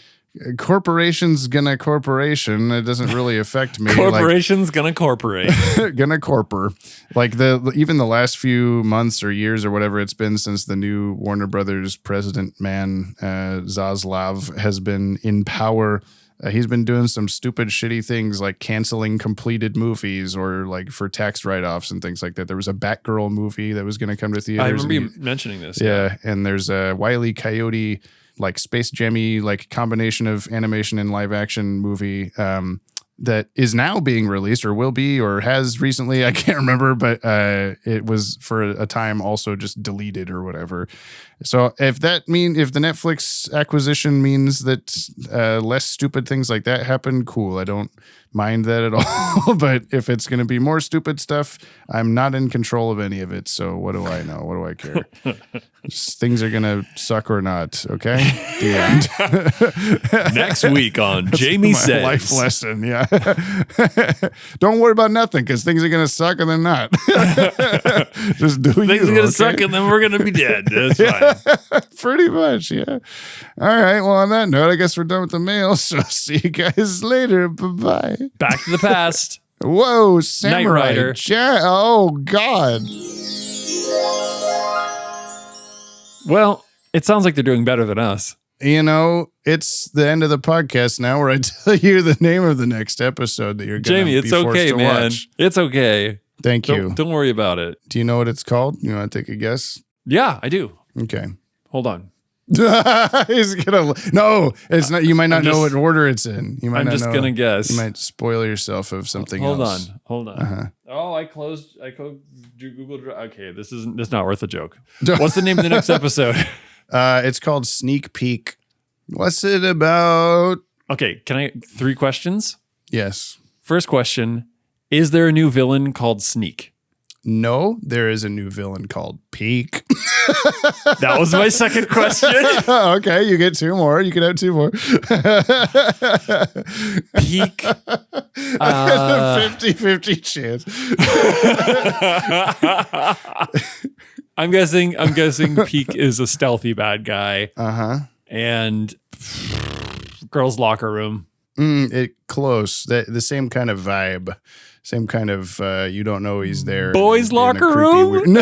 corporation's gonna corporation. It doesn't really affect me. Corporation's gonna corporate. Gonna corpor. Like even the last few months or years or whatever it's been since the new Warner Brothers president man, Zaslav, has been in power. He's been doing some stupid, shitty things like canceling completed movies or like for tax write-offs and things like that. There was a Batgirl movie that was going to come to theaters. I remember you mentioning this. Yeah, and there's a Wile E. Coyote, like Space Jammy, like combination of animation and live action movie that is now being released or will be or has recently. I can't remember, but it was for a time also just deleted or whatever. So if the Netflix acquisition means that less stupid things like that happen, cool. I don't mind that at all. But if it's going to be more stupid stuff, I'm not in control of any of it. So what do I know? What do I care? Just things are going to suck or not. Okay. The end. Next week on Jamie Says. Life lesson. Yeah. Don't worry about nothing because things are going to suck and they're not. Just do things are going to suck and then we're going to be dead. That's fine. Pretty much. Yeah. All right. Well, on that note, I guess we're done with the mail. So see you guys later. Bye-bye. Back to the past. Whoa, Samurai Rider. Jack. Oh, God. Well, it sounds like they're doing better than us. You know, it's the end of the podcast now where I tell you the name of the next episode that you're going to be Jamie, it's forced okay, to man. watch. It's okay. Thank you. Don't worry about it. Do you know what it's called? You want to take a guess? Yeah, I do. Okay. Hold on. He's gonna no, it's not. You might not know what order it's in. You might. I'm not just know. gonna guess. You might spoil yourself of something else. Hold on. Uh-huh. Oh, I closed Google Drive. Okay, this not worth a joke. What's the name of the next episode? It's called Sneak Peek. What's it about? Okay, can I 3 questions? Yes. First question: is there a new villain called Sneak? No, there is a new villain called Peek. That was my second question. Okay, you get 2 more. You can have 2 more. Peek. 50-50 chance. I'm guessing Peek is a stealthy bad guy. Uh-huh. And girls' locker room. Close. The same kind of vibe. Same kind of, you don't know he's there. Boys' locker room?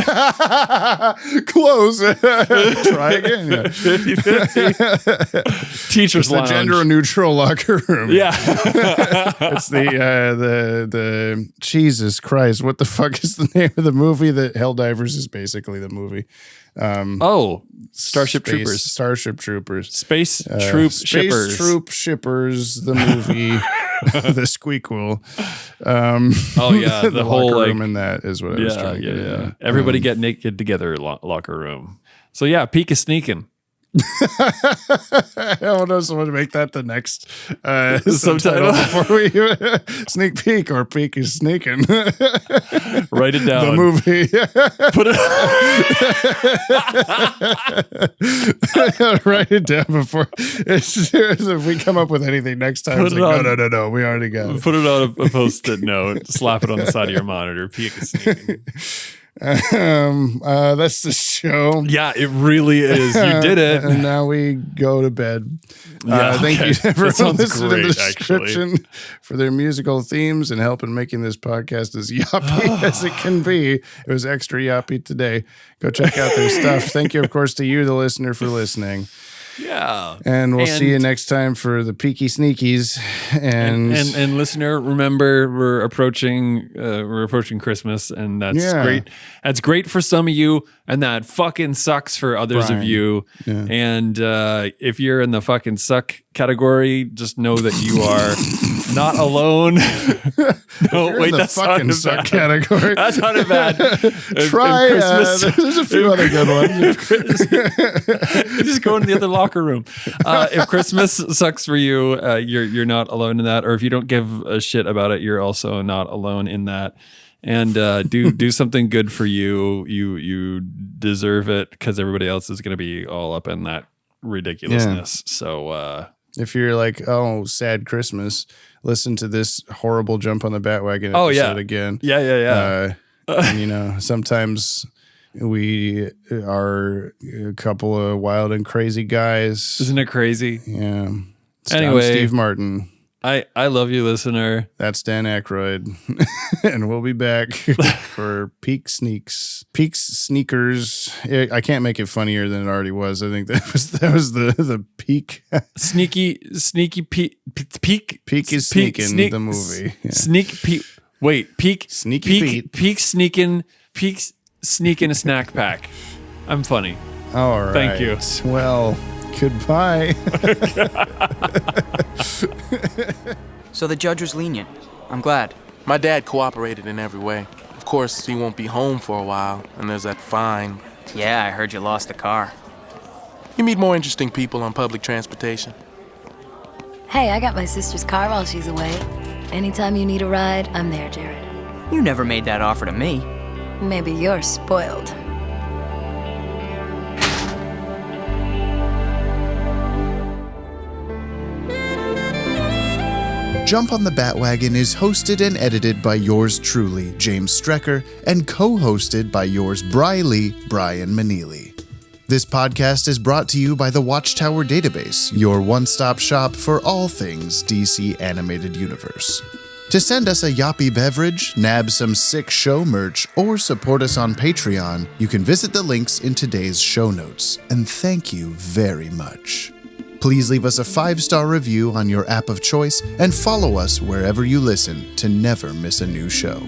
Close. Try again. Yeah. 50-50. Teacher's it's lounge. the gender neutral locker room. Yeah. It's the Jesus Christ. What the fuck is the name of the movie that Helldivers is basically the movie? Starship Troopers. Starship Troopers. Space Troop Space Shippers. Troop Shippers, the movie. The Squeakquel. Oh yeah, the whole locker like, room in that is what I was trying to get at. Everybody get naked together locker room. So yeah, Peek is sneaking. I want to make that the next subtitle before we sneak peek or peek is sneaking. Write it down. The movie. Put it. Write it down before. If we come up with anything next time, it's like, no. We already got it. Put it on a post-it note. Slap it on the side of your monitor. Peek is sneaking. That's the show. Yeah, it really is. You did it. And now we go to bed. Yeah, thank you to everyone listening to the great, description for their musical themes and helping making this podcast as yappy as it can be. It was extra yappy today. Go check out their stuff. Thank you, of course, to you, the listener, for listening. Yeah. And we'll see you next time for the Peaky Sneakies. And listener, remember we're approaching Christmas, and that's great. That's great for some of you, and that fucking sucks for others of you. Yeah. And if you're in the fucking suck category, just know that you are not alone. No, wait, that's fucking not suck bad category. That's not a bad. Try Christmas. there's a few other good ones. Just go into the other locker room. If Christmas sucks for you, you're not alone in that. Or if you don't give a shit about it, you're also not alone in that. And do something good for you. You deserve it because everybody else is going to be all up in that ridiculousness. Yeah. So if you're like, oh, sad Christmas, listen to this horrible Jump on the Bat-Wagon episode again. Yeah. And, sometimes we are a couple of wild and crazy guys. Isn't it crazy? Yeah. Anyway, Steve Martin. I love you, listener. That's Dan Aykroyd. And we'll be back for Peak Sneakers. I can't make it funnier than it already was. I think that was the peak. Sneaky peak. Peak is sneaking the movie. Yeah. Sneak peek. Wait, peak. Sneaky Pete. Peak sneaking a snack pack. I'm funny. All right. Thank you. Well, goodbye. So the judge was lenient. I'm glad. My dad cooperated in every way. Of course, he won't be home for a while, and there's that fine. Yeah, I heard you lost a car. You meet more interesting people on public transportation. Hey, I got my sister's car while she's away. Anytime you need a ride, I'm there, Jared. You never made that offer to me. Maybe you're spoiled. Jump on the Bat-Wagon is hosted and edited by yours truly, James Strecker, and co-hosted by yours Briley, Brian Maneely. This podcast is brought to you by the Watchtower Database, your one-stop shop for all things DC Animated Universe. To send us a Yoppie beverage, nab some sick show merch, or support us on Patreon, you can visit the links in today's show notes. And thank you very much. Please leave us a 5-star review on your app of choice and follow us wherever you listen to never miss a new show.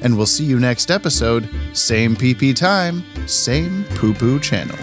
And we'll see you next episode, same PP time, same poo-poo channel.